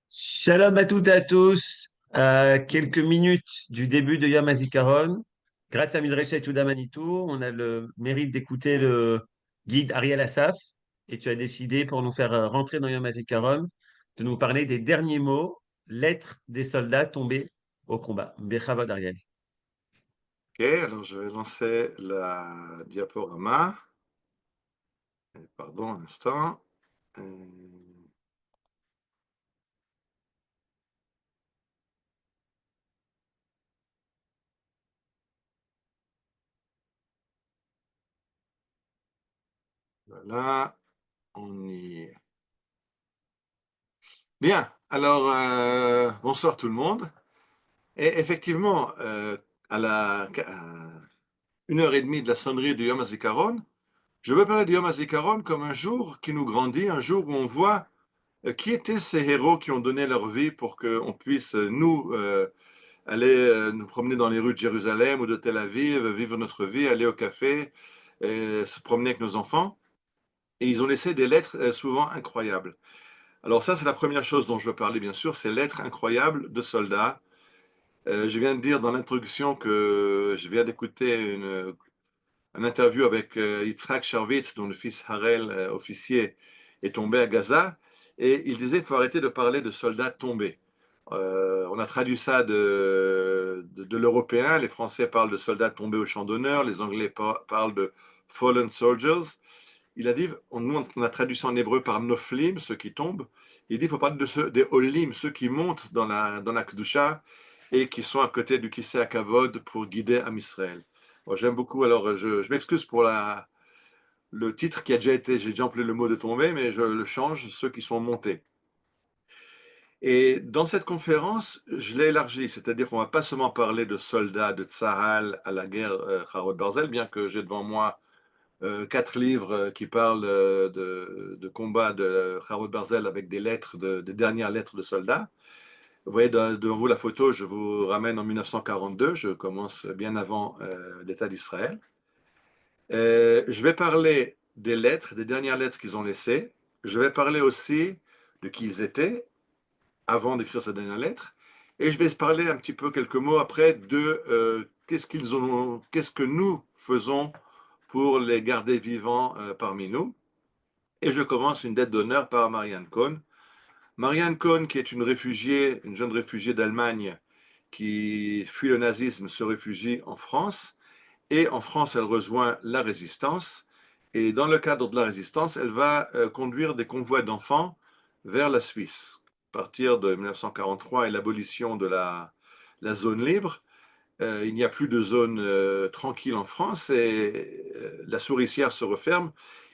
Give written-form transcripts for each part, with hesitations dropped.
Shalom à toutes et à tous. À quelques minutes du début de Yom HaZikaron, grâce à Midrashet Yehuda Manitou, on a le mérite d'écouter le guide Ariel Assaf. Et tu as décidé, pour nous faire rentrer dans Yom HaZikaron, de nous parler des derniers mots, lettres des soldats tombés au combat. Bechavod Ariel. Ok, alors je vais lancer la diaporama. Pardon un instant. Euh, voilà, on y est. Bien, alors bonsoir tout le monde. Et effectivement, à 1h30 de la sonnerie du Yom HaZikaron, je veux parler du Yom HaZikaron comme un jour qui nous grandit, un jour où on voit qui étaient ces héros qui ont donné leur vie pour qu'on puisse, nous, aller nous promener dans les rues de Jérusalem ou de Tel Aviv, vivre notre vie, aller au café, se promener avec nos enfants. Et ils ont laissé des lettres souvent incroyables. Alors ça, c'est la première chose dont je veux parler, bien sûr, ces lettres incroyables de soldats. Je viens de dire dans l'introduction que je viens d'écouter un interview avec Yitzhak Sharvit, dont le fils Harel, officier, est tombé à Gaza. Et il disait qu'il faut arrêter de parler de soldats tombés. On a traduit ça de l'européen. Les Français parlent de soldats tombés au champ d'honneur. Les Anglais parlent de fallen soldiers. Il a dit, nous on a traduit ça en hébreu par noflim, ceux qui tombent. Il dit, il faut parler de ceux, des olim, ceux qui montent dans la Kedusha et qui sont à côté du Kisei HaKavod pour guider Am Israël. Bon, j'aime beaucoup, alors je m'excuse pour le titre qui a déjà été, j'ai déjà employé le mot de tomber, mais je le change, ceux qui sont montés. Et dans cette conférence, je l'ai élargi, c'est-à-dire qu'on ne va pas seulement parler de soldats de Tsahal à la guerre Harod Barzel, bien que j'ai devant moi 4 livres qui parlent de combats de Harod Barzel avec des lettres, des dernières lettres de soldats. Vous voyez devant vous la photo, je vous ramène en 1942, je commence bien avant l'État d'Israël. Je vais parler des lettres, des dernières lettres qu'ils ont laissées. Je vais parler aussi de qui ils étaient avant d'écrire sa dernière lettre. Et je vais parler un petit peu, quelques mots après, de qu'est-ce que nous faisons pour les garder vivants parmi nous. Et je commence une dette d'honneur par Marianne Cohn. Marianne Cohn, qui est une réfugiée, une jeune réfugiée d'Allemagne qui fuit le nazisme, se réfugie en France. Et en France, elle rejoint la résistance. Et dans le cadre de la résistance, elle va conduire des convois d'enfants vers la Suisse. À partir de 1943 et l'abolition de la zone libre, il n'y a plus de zone tranquille en France et la souricière se referme.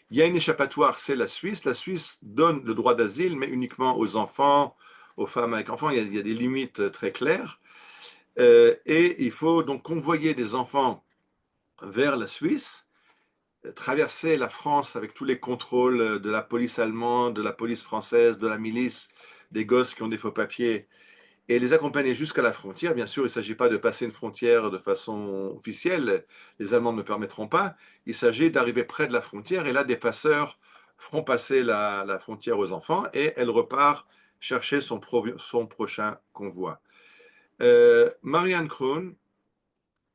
Il y a une échappatoire, c'est la Suisse. La Suisse donne le droit d'asile, mais uniquement aux enfants, aux femmes avec enfants. Il y a des limites très claires. Et il faut donc convoyer des enfants vers la Suisse, traverser la France avec tous les contrôles de la police allemande, de la police française, de la milice, des gosses qui ont des faux papiers, et les accompagner jusqu'à la frontière. Bien sûr, il ne s'agit pas de passer une frontière de façon officielle, les Allemands ne permettront pas. Il s'agit d'arriver près de la frontière, et là, des passeurs feront passer la frontière aux enfants, et elle repart chercher son prochain convoi. Marianne Krohn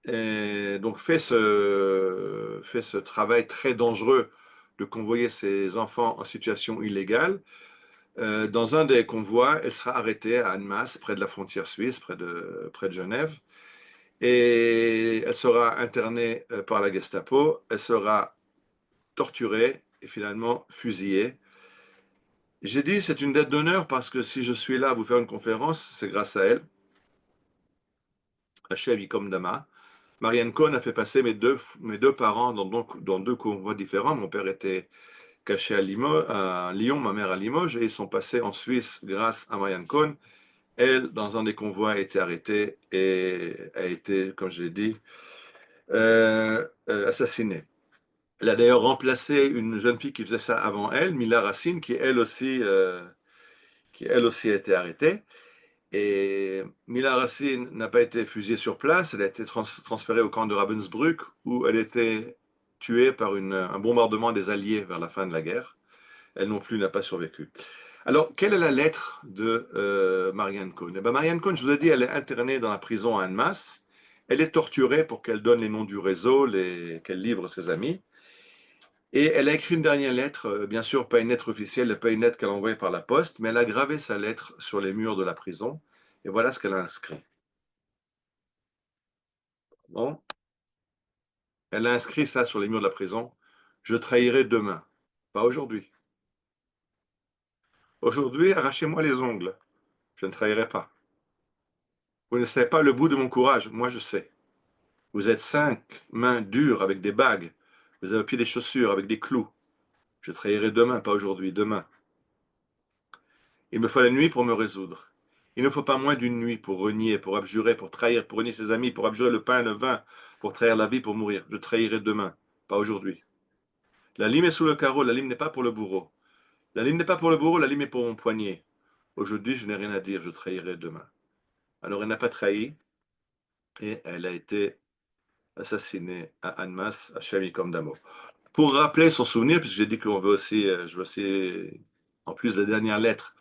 donc fait ce travail très dangereux de convoyer ses enfants en situation illégale. Dans un des convois, elle sera arrêtée à Annemasse, près de la frontière suisse, près de Genève, et elle sera internée par la Gestapo, elle sera torturée et finalement fusillée. J'ai dit c'est une dette d'honneur parce que si je suis là à vous faire une conférence, c'est grâce à elle, Hachem Yikom Dama. Marianne Cohn a fait passer mes deux parents dans deux convois différents. Mon père était caché à Lyon, ma mère à Limoges, et ils sont passés en Suisse grâce à Marianne Cohn. Elle, dans un des convois, a été arrêtée et a été, comme je l'ai dit, assassinée. Elle a d'ailleurs remplacé une jeune fille qui faisait ça avant elle, Mila Racine, qui elle aussi a été arrêtée. Et Mila Racine n'a pas été fusillée sur place, elle a été transférée au camp de Ravensbrück où elle était tuée par un bombardement des Alliés vers la fin de la guerre. Elle non plus n'a pas survécu. Alors, quelle est la lettre de Marianne Cohn? Eh ben, Marianne Cohn, je vous ai dit, elle est internée dans la prison à Annemasse. Elle est torturée pour qu'elle donne les noms du réseau, qu'elle livre ses amis. Et elle a écrit une dernière lettre, bien sûr, pas une lettre officielle, pas une lettre qu'elle a envoyée par la poste, mais elle a gravé sa lettre sur les murs de la prison. Et voilà ce qu'elle a inscrit. Bon, elle a inscrit ça sur les murs de la prison. Je trahirai demain, pas aujourd'hui. Aujourd'hui, arrachez-moi les ongles. Je ne trahirai pas. Vous ne savez pas le bout de mon courage. Moi, je sais. Vous êtes 5 mains dures avec des bagues. Vous avez au pied des chaussures avec des clous. Je trahirai demain, pas aujourd'hui, demain. Il me faut la nuit pour me résoudre. Il ne faut pas moins d'une nuit pour renier, pour abjurer, pour trahir, pour renier ses amis, pour abjurer le pain et le vin, pour trahir la vie, pour mourir. Je trahirai demain, pas aujourd'hui. La lime est sous le carreau, la lime n'est pas pour le bourreau. La lime n'est pas pour le bourreau, la lime est pour mon poignet. Aujourd'hui, je n'ai rien à dire, je trahirai demain. Alors, elle n'a pas trahi et elle a été assassinée à Annemasse, à Chamikom Damo. Pour rappeler son souvenir, puisque j'ai dit qu'on veut aussi, je veux aussi, en plus, la dernière lettre.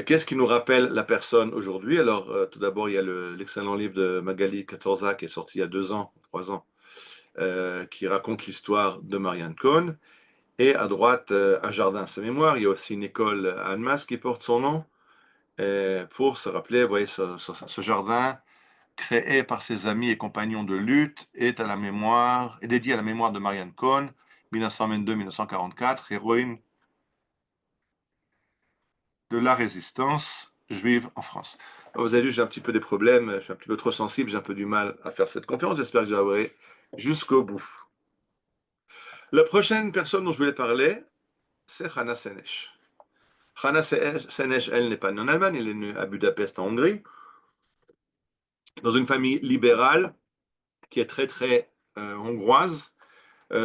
Qu'est-ce qui nous rappelle la personne aujourd'hui? Alors, tout d'abord, il y a l'excellent livre de Magali Catorza qui est sorti il y a 2 ans, 3 ans, qui raconte l'histoire de Marianne Cohn. Et à droite, un jardin à sa mémoire. Il y a aussi une école à Annemasse qui porte son nom. Pour se rappeler, vous voyez, ce jardin créé par ses amis et compagnons de lutte est dédié à la mémoire de Marianne Cohn, 1922-1944, héroïne de la résistance juive en France. Alors, vous avez vu, j'ai un petit peu des problèmes, je suis un petit peu trop sensible, j'ai un peu du mal à faire cette conférence, j'espère que j'arriverai jusqu'au bout. La prochaine personne dont je voulais parler, c'est Hana Senesh. Hana Senesh, elle n'est pas née en Allemagne, elle est née à Budapest en Hongrie, dans une famille libérale qui est très très hongroise.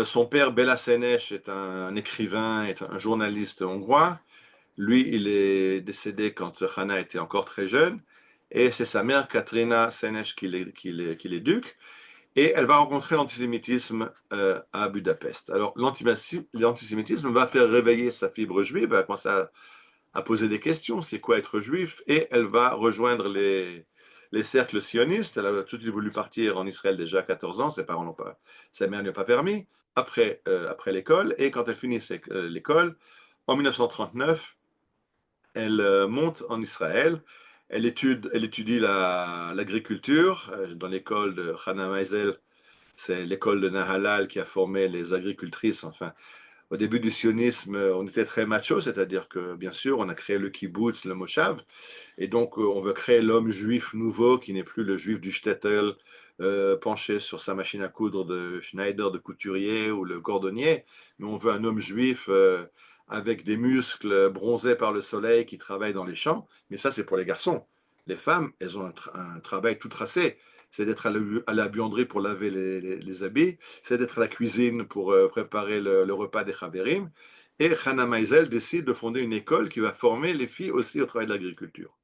Son père, Béla Senesh, est un écrivain, est un journaliste hongrois. Lui, il est décédé quand Hana était encore très jeune. Et c'est sa mère, Katrina Senesh, qui l'éduque. Et elle va rencontrer l'antisémitisme à Budapest. Alors, l'antisémitisme va faire réveiller sa fibre juive, elle va commencer à poser des questions, c'est quoi être juif? Et elle va rejoindre les cercles sionistes. Elle a tout de suite voulu partir en Israël déjà à 14 ans, ses parents n'ont pas, sa mère ne lui a pas permis, après l'école. Et quand elle finit l'école, en 1939, elle monte en Israël. Elle étudie l'agriculture dans l'école de Hannah Meisel. C'est l'école de Nahalal qui a formé les agricultrices. Enfin, au début du sionisme, on était très macho, c'est-à-dire que, bien sûr, on a créé le kibbutz, le moshav, et donc on veut créer l'homme juif nouveau qui n'est plus le juif du shtetl, penché sur sa machine à coudre de Schneider, de couturier ou le cordonnier, mais on veut un homme juif avec des muscles bronzés par le soleil qui travaille dans les champs, mais ça c'est pour les garçons. Les femmes, elles ont un travail tout tracé. C'est d'être à la buanderie pour laver les habits, c'est d'être à la cuisine pour préparer le repas des Chaverim. Et Hannah Meisel décide de fonder une école qui va former les filles aussi au travail de l'agriculture.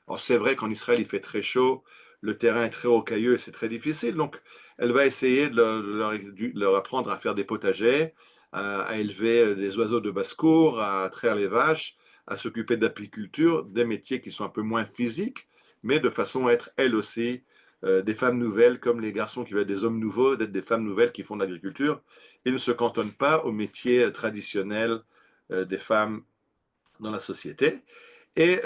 Alors c'est vrai qu'en Israël, il fait très chaud, le terrain est très rocailleux et c'est très difficile. Donc elle va essayer de leur apprendre à faire des potagers, à élever des oiseaux de basse-cour, à traire les vaches, à s'occuper d'apiculture, des métiers qui sont un peu moins physiques, mais de façon à être elles aussi des femmes nouvelles, comme les garçons qui veulent être des hommes nouveaux, d'être des femmes nouvelles qui font de l'agriculture, et ne se cantonnent pas aux métiers traditionnels des femmes dans la société. Et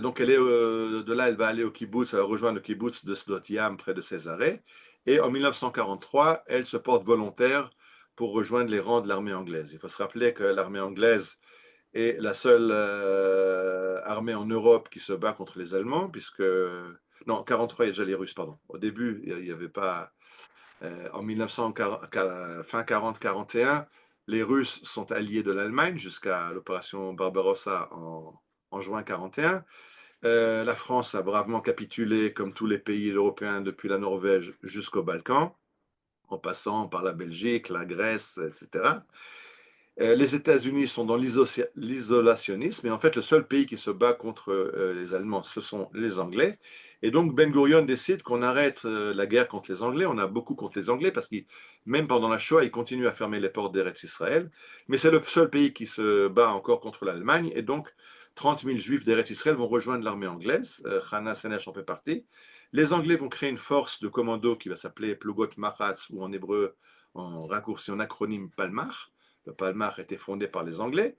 donc, de là, elle va aller au kibbutz, elle va rejoindre le kibbutz de Sdot Yam, près de Césarée. Et en 1943, elle se porte volontaire pour rejoindre les rangs de l'armée anglaise. Il faut se rappeler que l'armée anglaise est la seule armée en Europe qui se bat contre les Allemands, puisque... Non, 43, il y a déjà les Russes, pardon. Au début, il n'y avait pas... en 1940, fin 40-41, les Russes sont alliés de l'Allemagne jusqu'à l'opération Barbarossa en juin 41. La France a bravement capitulé, comme tous les pays européens, depuis la Norvège jusqu'au Balkan, en passant par la Belgique, la Grèce, etc. Les États-Unis sont dans l'isolationnisme, et en fait, le seul pays qui se bat contre les Allemands, ce sont les Anglais. Et donc, Ben Gurion décide qu'on arrête la guerre contre les Anglais. On a beaucoup contre les Anglais parce que même pendant la Shoah, ils continuent à fermer les portes d'Eretz Israël. Mais c'est le seul pays qui se bat encore contre l'Allemagne. Et donc, 30 000 Juifs d'Eretz Israël vont rejoindre l'armée anglaise. Hana Senesh en fait partie. Les Anglais vont créer une force de commando qui va s'appeler Plugot Mahatz, ou en hébreu, en raccourci, en acronyme Palmach. Le Palmach a été fondé par les Anglais.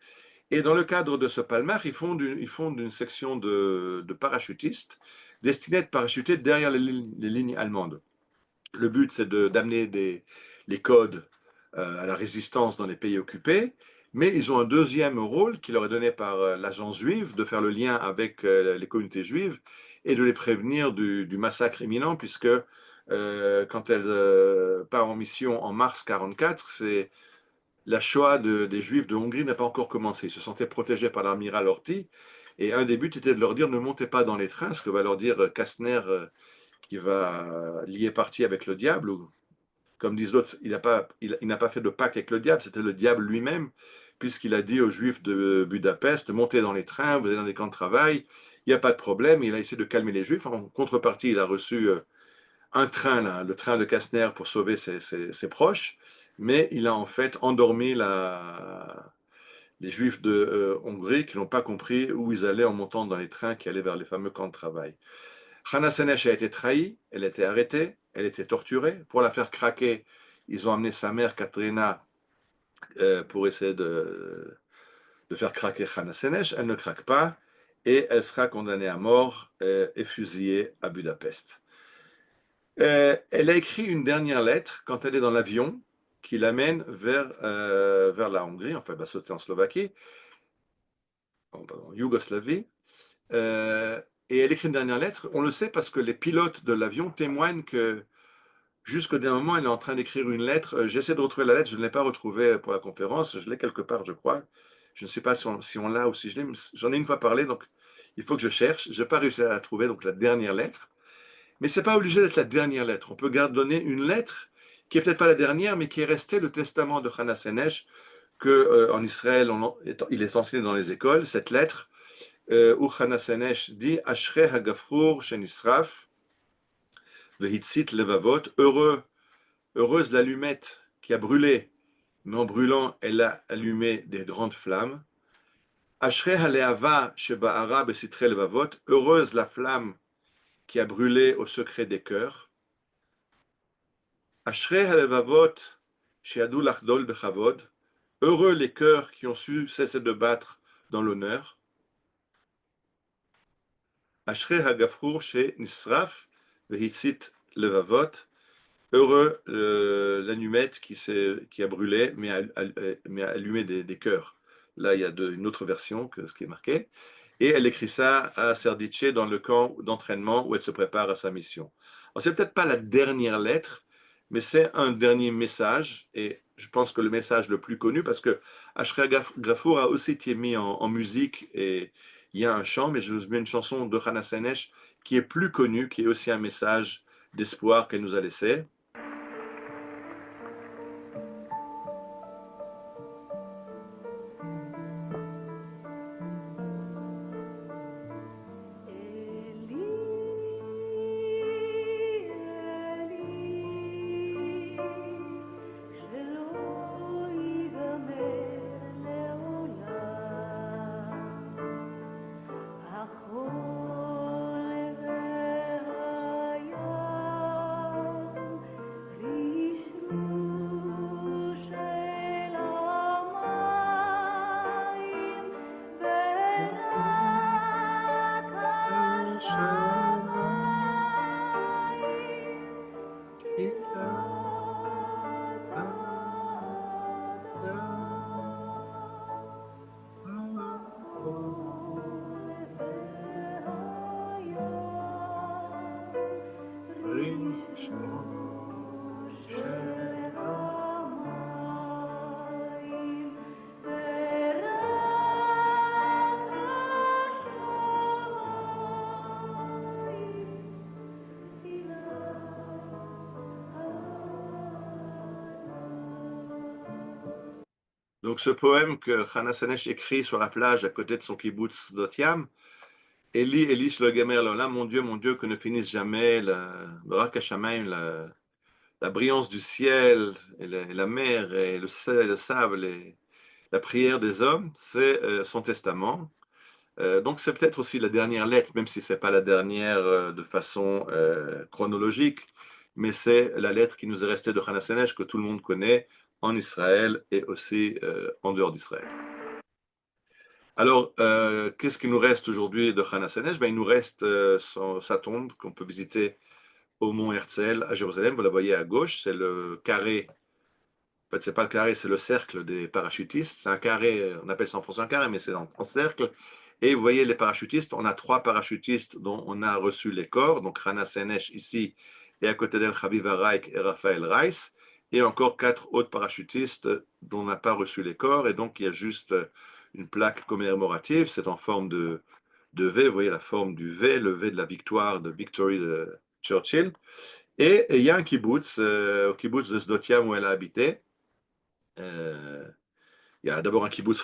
Et dans le cadre de ce Palmach, ils fondent une section de parachutistes destinée à être parachutés derrière les lignes allemandes. Le but, c'est d'amener les codes à la résistance dans les pays occupés, mais ils ont un deuxième rôle qui leur est donné par l'agence juive, de faire le lien avec les communautés juives et de les prévenir du massacre imminent, puisque quand elle part en mission en mars 1944, c'est la Shoah des Juifs de Hongrie n'a pas encore commencé. Ils se sentaient protégés par l'amiral Horthy. Et un des buts était de leur dire ne montez pas dans les trains, ce que va leur dire Kastner, qui va lier partie avec le diable. Ou, comme disent d'autres, il n'a pas fait de pacte avec le diable, c'était le diable lui-même, puisqu'il a dit aux Juifs de Budapest montez dans les trains, vous allez dans les camps de travail, il n'y a pas de problème. Il a essayé de calmer les Juifs. En contrepartie, il a reçu un train, là, le train de Kastner, pour sauver ses proches, mais il a en fait endormi les Juifs de Hongrie qui n'ont pas compris où ils allaient en montant dans les trains qui allaient vers les fameux camps de travail. Hana Senesh a été trahie, elle a été arrêtée, elle a été torturée. Pour la faire craquer, ils ont amené sa mère, Katrina, pour essayer de faire craquer Hana Senesh. Elle ne craque pas et elle sera condamnée à mort et fusillée à Budapest. Elle a écrit une dernière lettre quand elle est dans l'avion qui l'amène vers la Hongrie, enfin, elle va sauter en Slovaquie, pardon, Yougoslavie. Euh, et elle écrit une dernière lettre. On le sait parce que les pilotes de l'avion témoignent que jusqu'au dernier moment, elle est en train d'écrire une lettre. J'essaie de retrouver la lettre, je ne l'ai pas retrouvée pour la conférence. Je l'ai quelque part, je crois. Je ne sais pas si on l'a ou si je l'ai. J'en ai une fois parlé, donc il faut que je cherche. Je n'ai pas réussi à la trouver, donc la dernière lettre. Mais ce n'est pas obligé d'être la dernière lettre. On peut donner une lettre qui est peut-être pas la dernière, mais qui est restée le testament de Hana Senesh, que en Israël, il est enseigné dans les écoles. Cette lettre, où Hana Senesh dit Ashrei Hagafrur Shenisraf Vehitzit Levavot, heureuse l'allumette qui a brûlé, mais en brûlant, elle a allumé des grandes flammes. Ashrei Haleava Sheba'ara Besitre Levavot, heureuse la flamme qui a brûlé au secret des cœurs. Ashrei Halevavot She'adu Lachdol Bechavod, heureux les cœurs qui ont su cesser de battre dans l'honneur. Ashrei Hagafrur She'nisraf Vehitzit Levavot, heureux l'allumette qui a brûlé, mais a allumé des cœurs. Là, il y a une autre version que ce qui est marqué. Et elle écrit ça à Serdice dans le camp d'entraînement où elle se prépare à sa mission. Alors, c'est peut-être pas la dernière lettre, mais c'est un dernier message. Et je pense que le message le plus connu, parce que Ashrei Gafour a aussi été mis en musique, et il y a un chant, mais je vous mets une chanson de Hana Senesh qui est plus connue, qui est aussi un message d'espoir qu'elle nous a laissé. Donc ce poème que Hannah Senesh écrit sur la plage à côté de son kibbutz Dot-Yam, Eli, Eli, Shlo Gamer L'Olam, mon Dieu, que ne finisse jamais le Rak HaShamayim, la brillance du ciel, et la mer, et le sable, et la prière des hommes, c'est son testament. Donc c'est peut-être aussi la dernière lettre, même si ce n'est pas la dernière de façon chronologique, mais c'est la lettre qui nous est restée de Hannah Senesh, que tout le monde connaît en Israël et aussi en dehors d'Israël. Alors, qu'est-ce qui nous reste aujourd'hui de Hannah Senesh? Ben, il nous reste sa tombe qu'on peut visiter au mont Herzl à Jérusalem. Vous la voyez à gauche, c'est le carré. En fait, c'est pas le carré, c'est le cercle des parachutistes. C'est un carré, on appelle ça en français un carré, mais c'est en cercle. Et vous voyez les parachutistes, on a 3 parachutistes dont on a reçu les corps, donc Hannah Senesh ici, et à côté d'elle, Chaviva Reich et Raphaël Reiss, et encore 4 autres parachutistes dont on n'a pas reçu les corps, et donc il y a juste une plaque commémorative, c'est en forme de V, vous voyez la forme du V, le V de la victoire, de Victory de Churchill. Et il y a un kibbutz, au kibbutz de Sdotiam où elle a habité. Il y a d'abord un kibbutz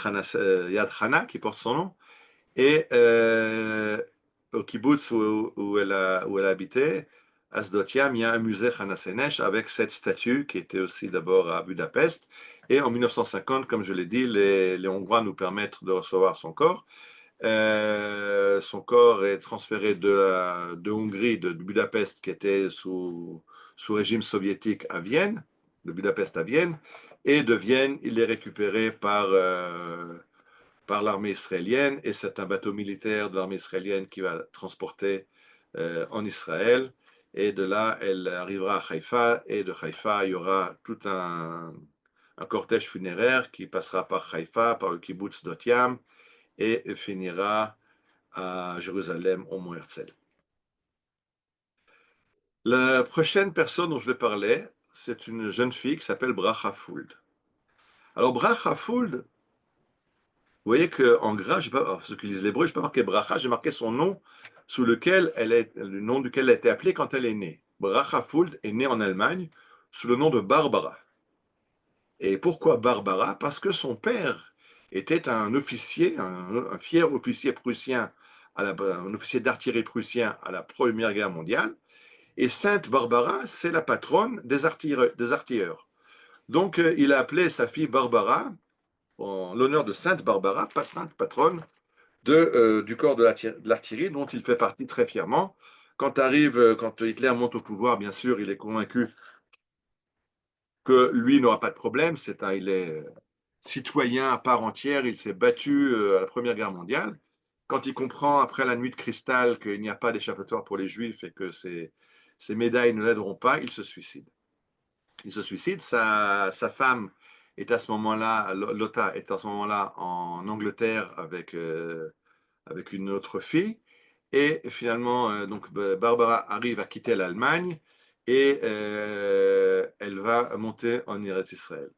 Yad Hana qui porte son nom, et au kibbutz où elle a habité, à Sdotiam, il y a un musée Hana Senesh avec cette statue qui était aussi d'abord à Budapest. Et en 1950, comme je l'ai dit, les Hongrois nous permettent de recevoir son corps. Son corps est transféré de Hongrie, de Budapest, qui était sous régime soviétique, à Vienne, de Budapest à Vienne, et de Vienne, il est récupéré par l'armée israélienne, et c'est un bateau militaire de l'armée israélienne qui va transporter en Israël, et de là, elle arrivera à Haïfa, et de Haïfa, il y aura tout un cortège funéraire qui passera par Haïfa, par le kibbutz Dot-Yam, et finira à Jérusalem, au mont Herzl. La prochaine personne dont je vais parler, c'est une jeune fille qui s'appelle Bracha Fuld. Alors Bracha Fuld, vous voyez qu'en gras, ceux qui lisent l'hébreu, je n'ai pas marqué Bracha, j'ai marqué son nom sous lequel le nom duquel elle a été appelée quand elle est née. Bracha Fuld est née en Allemagne sous le nom de Barbara. Et pourquoi Barbara? Parce que son père était un officier, un fier officier prussien, un officier d'artillerie prussien à la Première Guerre mondiale. Et Sainte Barbara, c'est la patronne des artilleurs. Donc, il a appelé sa fille Barbara en l'honneur de Sainte Barbara, pas sainte patronne, du corps de l'artillerie, dont il fait partie très fièrement. Quand Hitler monte au pouvoir, bien sûr, il est convaincu que lui n'aura pas de problème. Il est citoyen à part entière. Il s'est battu à la Première Guerre mondiale. Quand il comprend, après la nuit de cristal, qu'il n'y a pas d'échappatoire pour les Juifs et que ces médailles ne l'aideront pas, il se suicide. Il se suicide. Sa femme est à ce moment-là, Lotta est à ce moment-là en Angleterre avec une autre fille. Et finalement, donc Barbara arrive à quitter l'Allemagne et elle va monter en Eretz Israël.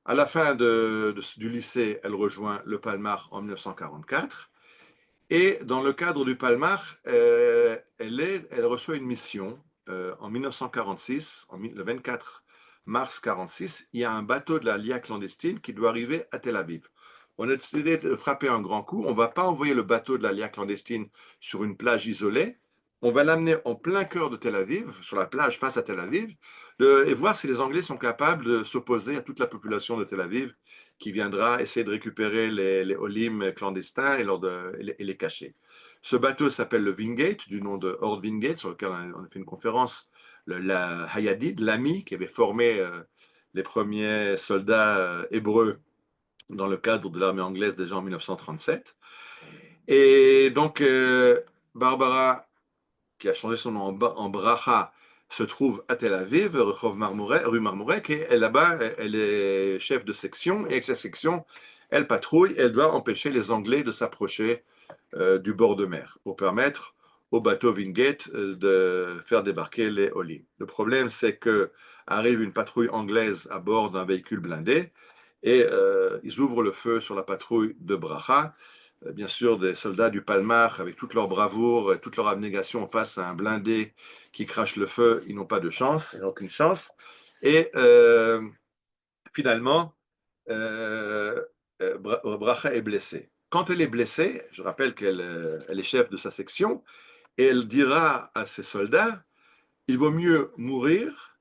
À la fin du lycée, elle rejoint le Palmach en 1944. Et dans le cadre du Palmach, elle reçoit une mission en 1946, le 24 mars 46. Il y a un bateau de la LIA clandestine qui doit arriver à Tel Aviv. On a décidé de frapper un grand coup. On ne va pas envoyer le bateau de la LIA clandestine sur une plage isolée. On va l'amener en plein cœur de Tel Aviv, sur la plage face à Tel Aviv, et voir si les Anglais sont capables de s'opposer à toute la population de Tel Aviv qui viendra essayer de récupérer les Olim clandestins et les cacher. Ce bateau s'appelle le Wingate, du nom de Ord Wingate, sur lequel on a fait une conférence, la Hayadid, l'ami, qui avait formé les premiers soldats hébreux dans le cadre de l'armée anglaise déjà en 1937. Et donc, Barbara, qui a changé son nom en Bracha, se trouve à Tel Aviv, rue Marmourek, et là-bas, elle est chef de section, et avec sa section, elle patrouille, elle doit empêcher les Anglais de s'approcher du bord de mer, pour permettre au bateau Wingate de faire débarquer les Olim. Le problème, c'est que arrive une patrouille anglaise à bord d'un véhicule blindé, et ils ouvrent le feu sur la patrouille de Bracha. Bien sûr, des soldats du Palmach, avec toute leur bravoure, toute leur abnégation face à un blindé qui crache le feu, ils n'ont pas de chance, ils n'ont aucune chance. Et finalement, Bracha est blessée. Quand elle est blessée, je rappelle elle est chef de sa section, et elle dira à ses soldats, il vaut mieux mourir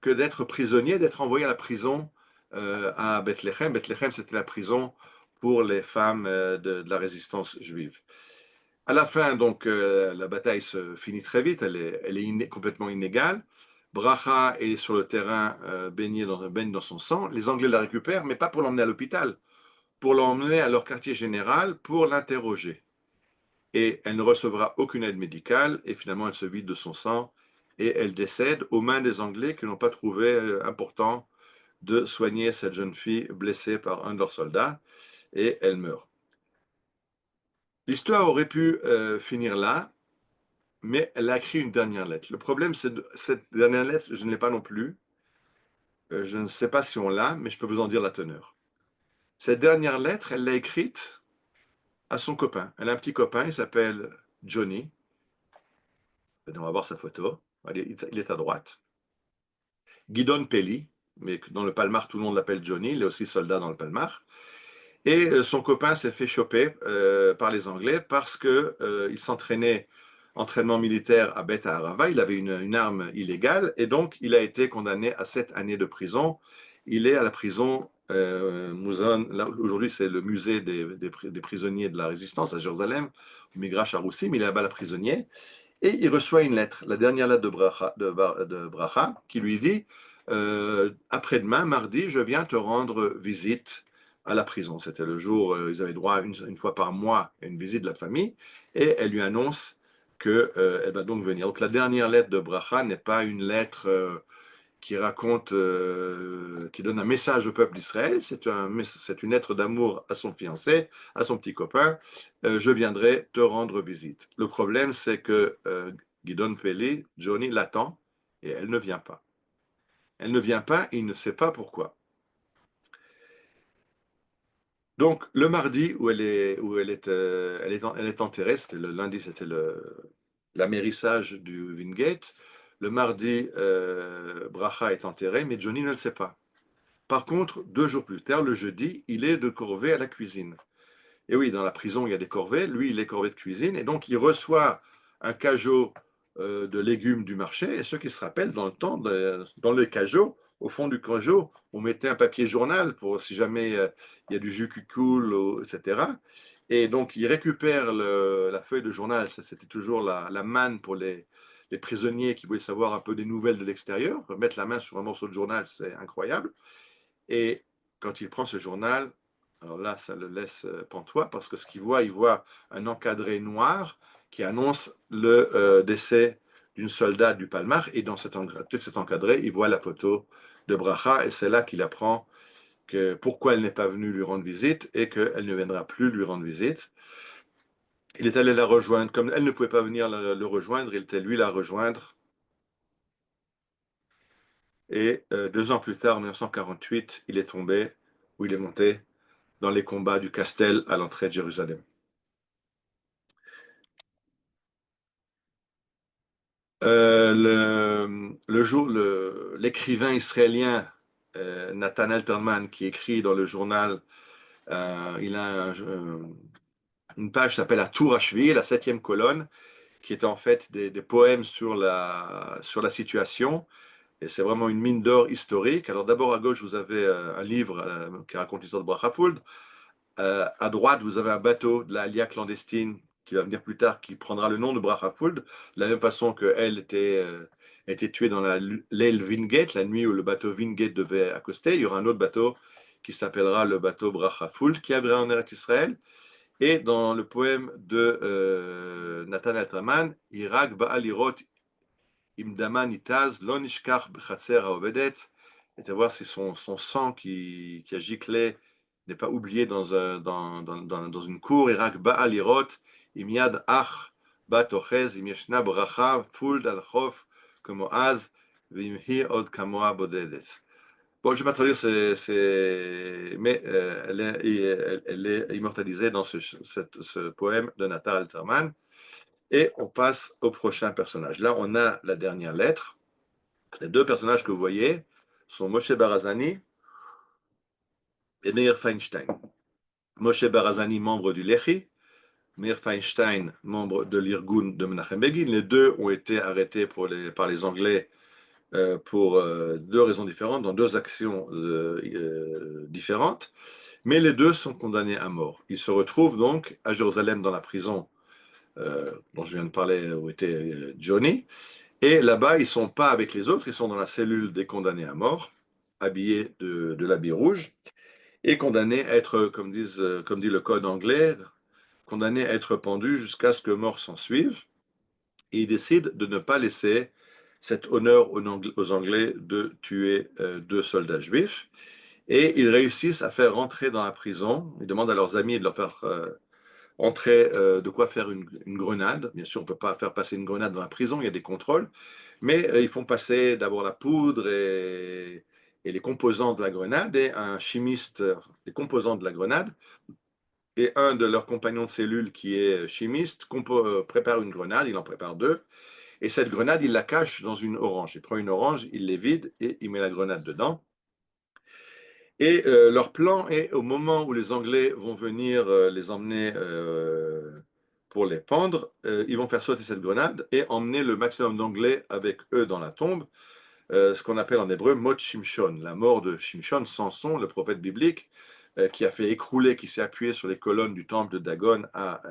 que d'être prisonnier, d'être envoyé à la prison à Bethléem. Bethléem, c'était la prison pour les femmes de la résistance juive. À la fin, donc, la bataille se finit très vite, elle est complètement inégale. Bracha est sur le terrain baigne dans son sang. Les Anglais la récupèrent, mais pas pour l'emmener à l'hôpital, pour l'emmener à leur quartier général pour l'interroger. Et elle ne recevra aucune aide médicale, et finalement elle se vide de son sang, et elle décède aux mains des Anglais qui n'ont pas trouvé important de soigner cette jeune fille blessée par un de leurs soldats, et elle meurt. L'histoire aurait pu finir là, mais elle a écrit une dernière lettre. Le problème, c'est que cette dernière lettre, je ne l'ai pas non plus. Je ne sais pas si on l'a, mais je peux vous en dire la teneur. Cette dernière lettre, elle l'a écrite à son copain. Elle a un petit copain, il s'appelle Johnny. On va voir sa photo. Il est à droite. Guidon Pelli, mais dans le Palmar, tout le monde l'appelle Johnny. Il est aussi soldat dans le Palmar. Et son copain s'est fait choper par les Anglais parce qu'il s'entraînait entraînement militaire à Beth Arava. Il avait une arme illégale et donc il a été condamné à 7 années de prison. Il est à la prison Mouzon. Aujourd'hui, c'est le musée des prisonniers de la résistance à Jérusalem, au Migrash Haroussim. Il est là-bas la prisonnier. Et il reçoit une lettre, la dernière lettre de Bracha, qui lui dit après-demain, mardi, je viens te rendre visite à la prison. C'était le jour, ils avaient droit une fois par mois à une visite de la famille, et elle lui annonce qu'elle va donc venir. Donc la dernière lettre de Bracha n'est pas une lettre qui raconte, qui donne un message au peuple d'Israël, c'est une lettre d'amour à son fiancé, à son petit copain, je viendrai te rendre visite. Le problème, c'est que Guidon Pelli, Johnny l'attend, et elle ne vient pas. Elle ne vient pas, il ne sait pas pourquoi. Donc, le mardi où elle est enterrée, c'était le lundi, c'était l'amérissage du Wingate. Le mardi, Bracha est enterré, mais Johnny ne le sait pas. Par contre, 2 jours plus tard, le jeudi, il est de corvée à la cuisine. Et oui, dans la prison, il y a des corvées. Lui, il est corvée de cuisine. Et donc, il reçoit un cajot de légumes du marché. Et ceux qui se rappellent, dans le temps, dans le cajot, au fond du cajot, on mettait un papier journal pour si jamais il y a du jus qui coule, etc. Et donc, il récupère la feuille de journal. Ça, c'était toujours la manne pour les prisonniers qui voulaient savoir un peu des nouvelles de l'extérieur. Mettre la main sur un morceau de journal, c'est incroyable. Et quand il prend ce journal, alors là, ça le laisse pantois parce que ce qu'il voit, il voit un encadré noir qui annonce le décès d'une soldate du Palmar. Et dans cet encadré, il voit la photo de Bracha et c'est là qu'il apprend pourquoi elle n'est pas venue lui rendre visite et qu'elle ne viendra plus lui rendre visite. Il est allé la rejoindre. Comme elle ne pouvait pas venir le rejoindre, il était lui la rejoindre. Et 2 ans plus tard, en 1948, il est tombé, ou il est monté dans les combats du Castel à l'entrée de Jérusalem. L'écrivain israélien Nathan Alterman, qui écrit dans le journal, il a une page qui s'appelle La Tour Hachvi, la 7e colonne, qui est en fait des poèmes sur la situation. Et c'est vraiment une mine d'or historique. Alors d'abord à gauche, vous avez un livre qui raconte l'histoire de Brachafould. À droite, vous avez un bateau de la Aliyah clandestine qui va venir plus tard, qui prendra le nom de Brachafould, de la même façon qu'elle était tuée dans l'aile Wingate, la nuit où le bateau Wingate devait accoster. Il y aura un autre bateau qui s'appellera le bateau Brachafould, qui arrivera en Eretz Israël. Et dans le poème de Nathan Alterman, Irak Ba'alirot Imdaman Itaz, Lo Nishkach B'Chatzer Haovedet, et à voir si son sang qui a giclé n'est pas oublié dans une cour. Irak Ba'al Irot, Imiad Ach, Bat Ochez, Im Yeshna Bracha, Fuld al Chof, comme Az, Vim Hi Od Kamoa Bodedet. Bon, je ne vais pas traduire, mais elle est immortalisée dans ce poème de Nathan Alterman. Et on passe au prochain personnage. Là, on a la dernière lettre. Les 2 personnages que vous voyez sont Moshe Barazani et Meir Feinstein. Moshe Barazani, membre du Lehi, Meir Feinstein, membre de l'Irgun de Menachem Begin. Les deux ont été arrêtés par les Anglais pour deux raisons différentes, dans deux actions différentes, mais les deux sont condamnés à mort. Ils se retrouvent donc à Jérusalem dans la prison dont je viens de parler, où était Johnny, et là-bas, ils ne sont pas avec les autres, ils sont dans la cellule des condamnés à mort, habillés de l'habit rouge, et condamnés à être, comme dit le code anglais, condamnés à être pendus jusqu'à ce que mort s'en suive. Et ils décident de ne pas laisser cet honneur aux Anglais de tuer deux soldats juifs. Et ils réussissent à faire rentrer dans la prison. Ils demandent à leurs amis de leur faire entrer de quoi faire une grenade. Bien sûr, on ne peut pas faire passer une grenade dans la prison, il y a des contrôles. Mais ils font passer d'abord la poudre et les composants de la grenade, et un chimiste, les composants de la grenade, et un de leurs compagnons de cellule qui est chimiste prépare une grenade, il en prépare deux, et cette grenade, il la cache dans une orange. Il prend une orange, il les vide et il met la grenade dedans. Et leur plan est, au moment où les Anglais vont venir les emmener pour les pendre, ils vont faire sauter cette grenade et emmener le maximum d'Anglais avec eux dans la tombe, ce qu'on appelle en hébreu Mot Shimshon, la mort de Shimshon, Samson, le prophète biblique, qui a fait écrouler, qui s'est appuyé sur les colonnes du temple de Dagon à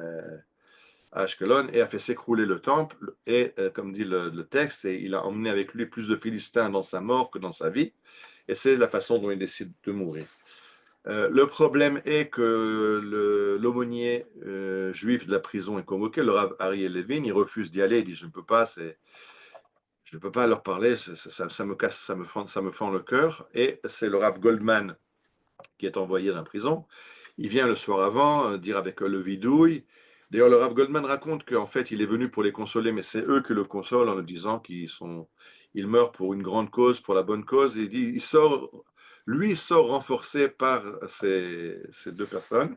Ashkelon et a fait s'écrouler le temple. Et comme dit le texte, et il a emmené avec lui plus de Philistins dans sa mort que dans sa vie. Et c'est la façon dont il décide de mourir. Le problème est que l'aumônier juif de la prison est convoqué, le Rav Ariel Levin, il refuse d'y aller, il dit je ne peux pas, je ne peux pas leur parler, ça me casse, ça me fend le cœur. Et c'est le Rav Goldman qui est envoyé dans la prison. Il vient le soir avant dire avec eux le vidouille. D'ailleurs, le Rav Goldman raconte qu'en fait, il est venu pour les consoler, mais c'est eux qui le consolent en lui disant ils meurent pour une grande cause, pour la bonne cause. Et il dit, lui sort renforcé par ces deux personnes,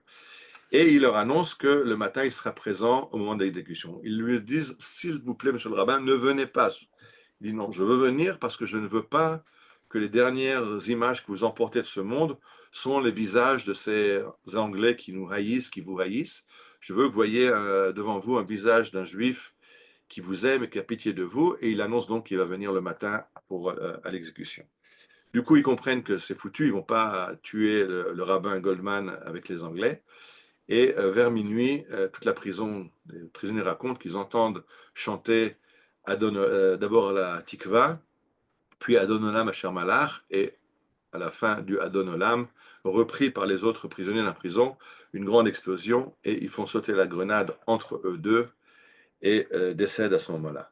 et il leur annonce que le matin, il sera présent au moment de l'exécution. Ils lui disent, s'il vous plaît, monsieur le rabbin, ne venez pas. Il dit non, je veux venir parce que je ne veux pas que les dernières images que vous emportez de ce monde sont les visages de ces Anglais qui nous haïssent, qui vous haïssent. Je veux que vous voyez devant vous un visage d'un juif qui vous aime et qui a pitié de vous. Et il annonce donc qu'il va venir le matin à l'exécution. Du coup, ils comprennent que c'est foutu, ils ne vont pas tuer le rabbin Goldman avec les Anglais. Et vers minuit, toute la prison, les prisonniers racontent qu'ils entendent chanter d'abord la Tikva, puis Adonolam Asher Malach, et à la fin du Adonolam, repris par les autres prisonniers de la prison, une grande explosion, et ils font sauter la grenade entre eux deux, et décèdent à ce moment-là.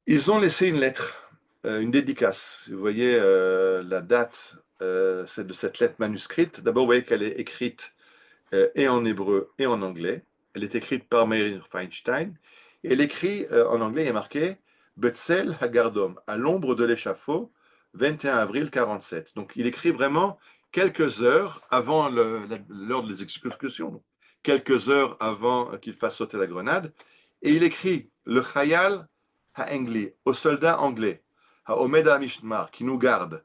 Ils ont laissé une lettre, une dédicace. Vous voyez la date de cette lettre manuscrite. D'abord, vous voyez qu'elle est écrite et en hébreu et en anglais. Elle est écrite par Meir Feinstein. Et elle écrit en anglais, il est marqué Betzel Hagardom, à l'ombre de l'échafaud, 21 avril 47. Donc il écrit vraiment quelques heures avant l'heure des exécutions, quelques heures avant qu'il fasse sauter la grenade. Et il écrit le Chayal HaEngli, au soldat anglais, HaOmed HaMishmar, qui nous garde.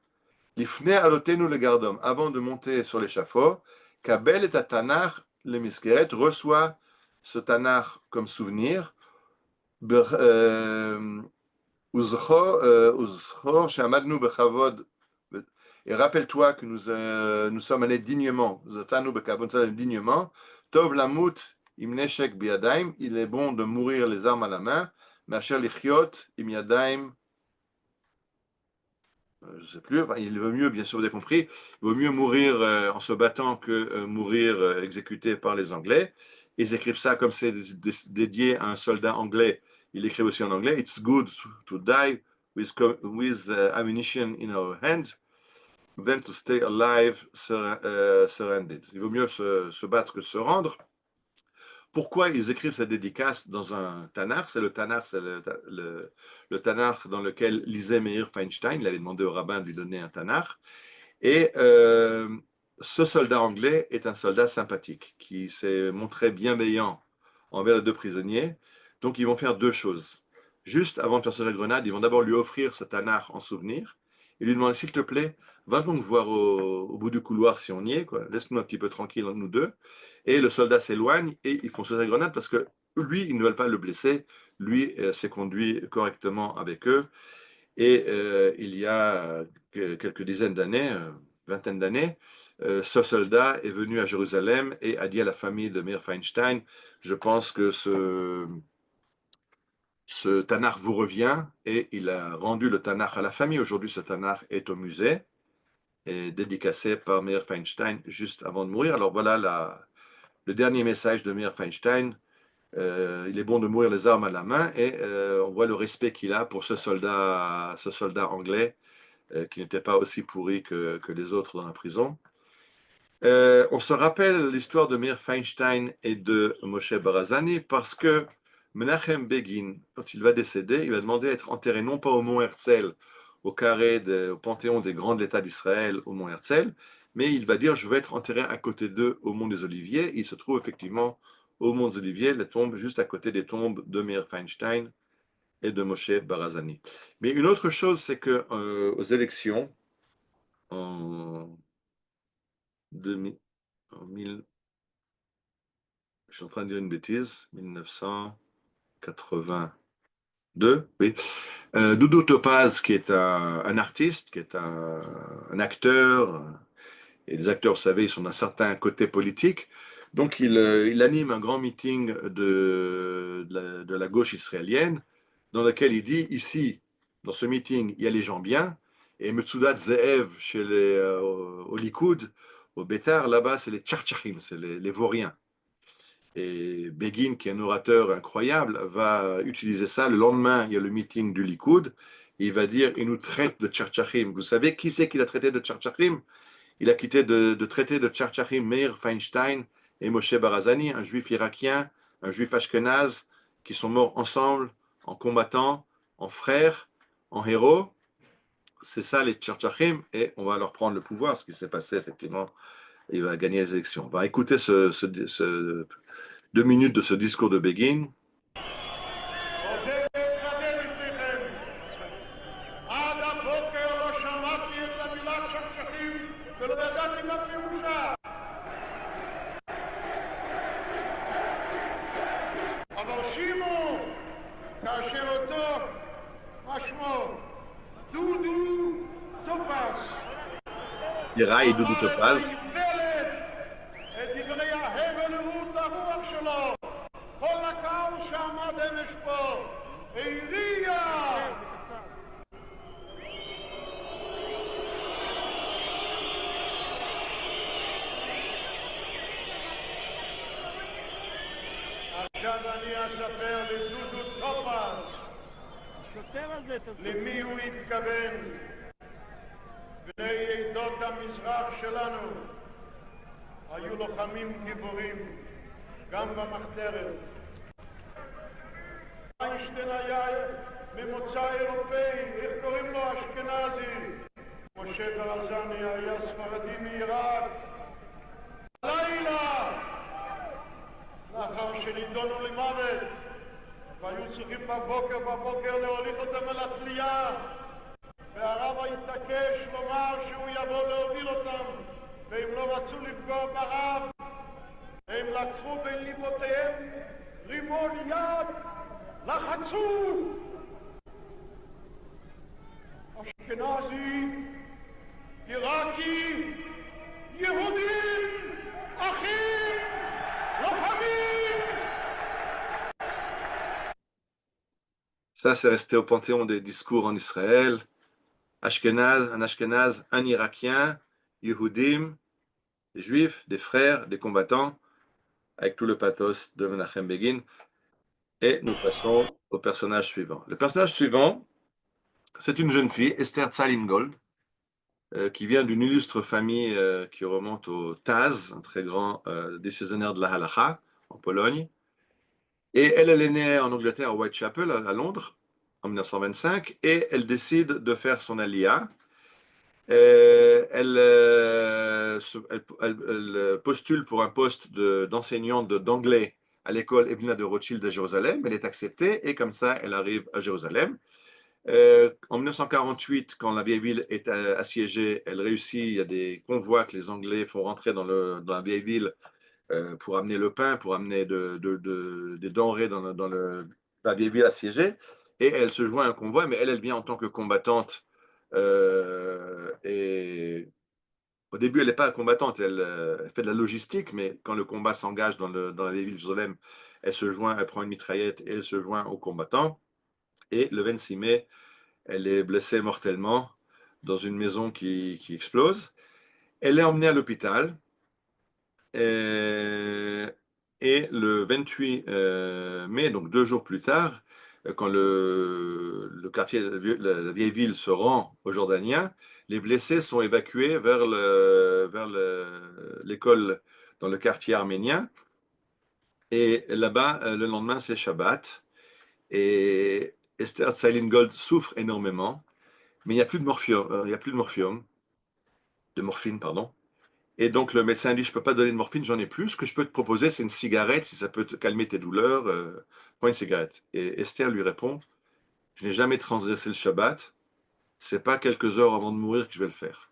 L'ifne alotenu le gardom, avant de monter sur l'échafaud, Kabel et Tanach, le Miskeret, reçoit ce Tanach comme souvenir, Uzcho, Shamadnu Bechavod, et rappelle-toi que nous sommes allés dignement, Zatanu Bechavod, dignement, Tov Lamut, Imneshek Biadaim, il est bon de mourir les armes à la main, Macher Lichiot, Imyadaim, je ne sais plus, enfin, il vaut mieux, bien sûr, vous avez compris, il vaut mieux mourir en se battant que mourir exécuté par les Anglais. Ils écrivent ça comme c'est dédié à un soldat anglais. Ils écrivent aussi en anglais, It's good to die with ammunition in our hands than to stay alive surrendered. Il vaut mieux se battre que se rendre. Pourquoi ils écrivent cette dédicace dans un Tanakh? C'est le Tanakh, c'est le Tanakh dans lequel lisait Meir Feinstein. Il avait demandé au rabbin de lui donner un Tanakh. Et ce soldat anglais est un soldat sympathique qui s'est montré bienveillant envers les deux prisonniers. Donc ils vont faire deux choses. Juste avant de faire sauter la grenade, ils vont d'abord lui offrir ce Tanakh en souvenir et lui demander, s'il te plaît, va donc voir au bout du couloir si on y est, quoi. Laisse-nous un petit peu tranquille entre nous deux. Et le soldat s'éloigne et ils font sauter la grenade parce que lui, ils ne veulent pas le blesser. Lui s'est conduit correctement avec eux. Et il y a quelques dizaines d'années, vingtaine d'années, ce soldat est venu à Jérusalem et a dit à la famille de Meir Feinstein, je pense que ce Tanakh vous revient, et il a rendu le Tanakh à la famille. Aujourd'hui, ce Tanakh est au musée et dédicacé par Meir Feinstein juste avant de mourir. Alors voilà le dernier message de Meir Feinstein. Il est bon de mourir les armes à la main, et on voit le respect qu'il a pour ce soldat anglais qui n'était pas aussi pourri que les autres dans la prison. On se rappelle l'histoire de Meir Feinstein et de Moshe Barazani parce que Menachem Begin, quand il va décéder, il va demander à être enterré non pas au mont Herzl, au panthéon des grands de l'État d'Israël au mont Herzl, mais il va dire je vais être enterré à côté d'eux au mont des Oliviers. Il se trouve effectivement au mont des Oliviers, la tombe juste à côté des tombes de Meir Feinstein et de Moshe Barazani. Mais une autre chose, c'est que aux élections en 2000, en 1000, je suis en train de dire une bêtise, 1982, oui. Doudou Topaz, qui est un artiste, qui est un acteur, et les acteurs, vous savez, ils sont d'un certain côté politique, donc il anime un grand meeting de la gauche israélienne, dans lequel il dit, ici, dans ce meeting, il y a les gens bien, et Metsudat Ze'ev, au Likoud, au Bétar, là-bas, c'est les Tchartchachim, c'est les vauriens. Et Begin, qui est un orateur incroyable, va utiliser ça. Le lendemain, il y a le meeting du Likoud. Il va dire, il nous traite de Tchartchachim. Vous savez qui c'est qu'il a traité de Tchartchachim? Il a quitté de traiter de Tchartchachim Meir Feinstein et Moshe Barazani, un juif irakien, un juif ashkenaz, qui sont morts ensemble, en combattant, en frères, en héros. C'est ça les Tchartchachim, et on va leur prendre le pouvoir, ce qui s'est passé effectivement. Il va gagner les élections. On va écouter ce 2 minutes de ce discours de Begin. Ira et Doudou Topaz. עכשיו אני אספר לדודו טופז למי הוא התכוון. בני עדות המזרח שלנו היו לוחמים גיבורים גם במחתרת. איינשטיין היה ממוצא אירופאי, איך קוראים לו? אשכנזי. משה ברזני היה ספרדי מעיראק. לילה לאחר שנידונו למוות והיו צריכים בבוקר להוליך אותם אל התלייה, והרב התעקש לומר שהוא יבוא להוביל אותם, והם לא רצו לפגוע ברב. הם לקחו בין ליבותיהם רימון יד, לחצו. אשכנזי, עיראקי, יהודים, אחים, לוחמים. Ça, c'est resté au panthéon des discours en Israël. Ashkenaz, un Irakien, Yehudim, des Juifs, des frères, des combattants, avec tout le pathos de Menachem Begin. Et nous passons au personnage suivant. Le personnage suivant, c'est une jeune fille, Esther Tsalingold, qui vient d'une illustre famille qui remonte au Taz, un très grand décisionnaire de la Halacha, en Pologne. Et elle est née en Angleterre, à Whitechapel, à Londres, en 1925, et elle décide de faire son aliyah. Elle postule pour un poste d'enseignante d'anglais à l'école Evelina de Rothschild à Jérusalem. Elle est acceptée, et comme ça, elle arrive à Jérusalem. En 1948, quand la vieille ville est assiégée, elle réussit, il y a des convois que les Anglais font rentrer dans la vieille ville pour amener le pain, pour amener des denrées dans la vieille ville assiégée. Et elle se joint à un convoi, mais elle vient en tant que combattante. Et au début, elle n'est pas combattante, elle fait de la logistique, mais quand le combat s'engage dans la vieille ville de Jérusalem, elle se joint, elle prend une mitraillette et elle se joint aux combattants. Et le 26 mai, elle est blessée mortellement dans une maison qui explose. Elle est emmenée à l'hôpital. Et le 28 mai, donc 2 jours plus tard, quand le quartier, la vieille ville se rend aux Jordaniens, les blessés sont évacués vers l'école dans le quartier arménien. Et là-bas, le lendemain, c'est Shabbat. Et Esther Tsaïlin-Gold souffre énormément, mais il n'y a plus de morphium, il y a plus de morphine, pardon. Et donc le médecin dit, je ne peux pas donner de morphine, j'en ai plus. Ce que je peux te proposer, c'est une cigarette, si ça peut te calmer tes douleurs, prends une cigarette. Et Esther lui répond, je n'ai jamais transgressé le Shabbat, c'est pas quelques heures avant de mourir que je vais le faire.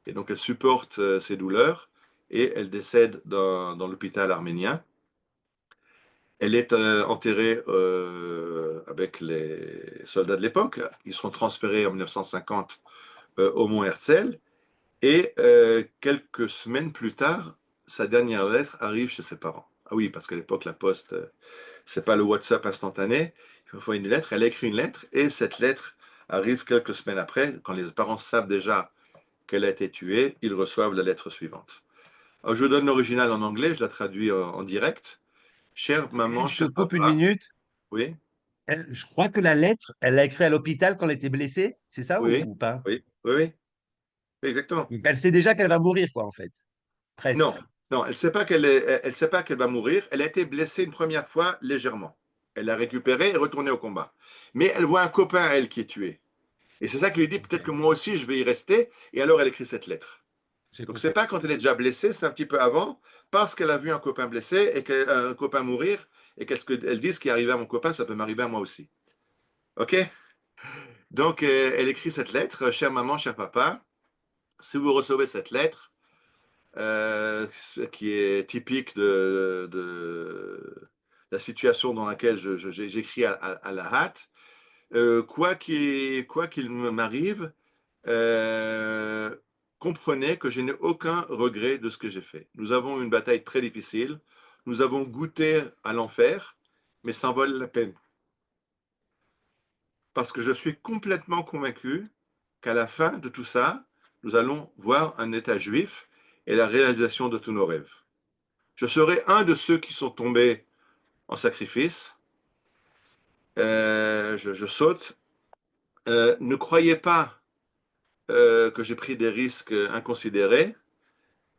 Et donc elle supporte ses douleurs et elle décède dans l'hôpital arménien. Elle est enterrée avec les soldats de l'époque. Ils seront transférés en 1950 au Mont Herzl. Et quelques semaines plus tard, sa dernière lettre arrive chez ses parents. Ah oui, parce qu'à l'époque, la poste, c'est pas le WhatsApp instantané. Il faut une lettre. Elle écrit une lettre et cette lettre arrive quelques semaines après. Quand les parents savent déjà qu'elle a été tuée, ils reçoivent la lettre suivante. Alors, je vous donne l'original en anglais, je la traduis en direct. Chère maman, Je te cher coupe une papa. minute. Oui, Je crois que la lettre, elle l'a écrite à l'hôpital quand elle était blessée, c'est ça oui, ou pas? oui, oui, oui, oui, exactement. Donc, elle sait déjà qu'elle va mourir, quoi, en fait. Presque. Non, non, elle sait pas elle sait pas qu'elle va mourir. Elle a été blessée une première fois légèrement. Elle l'a récupérée et retournée au combat. Mais elle voit un copain à elle qui est tué. Et c'est ça qui lui dit peut-être que Ok, moi aussi je vais y rester. Et alors elle écrit cette lettre. j'ai Donc c'est compris. pas quand elle est déjà blessée, c'est un petit peu avant, parce qu'elle a vu un copain blessé et un copain mourir et qu'elle dit ce qui est arrivé à mon copain, ça peut m'arriver à moi aussi. Ok? Donc elle écrit cette lettre, chère maman, cher papa. Si vous recevez cette lettre, qui est typique de la situation dans laquelle j'écris à la hâte. Quoi qu'il m'arrive, euh, comprenez que je n'ai aucun regret de ce que j'ai fait. Nous avons eu une bataille très difficile, nous avons goûté à l'enfer, mais ça en vaut la peine. Parce que je suis complètement convaincu qu'à la fin de tout ça, nous allons voir un État juif et la réalisation de tous nos rêves. Je serai un de ceux qui sont tombés en sacrifice. Je saute. Ne croyez pas que j'ai pris des risques inconsidérés,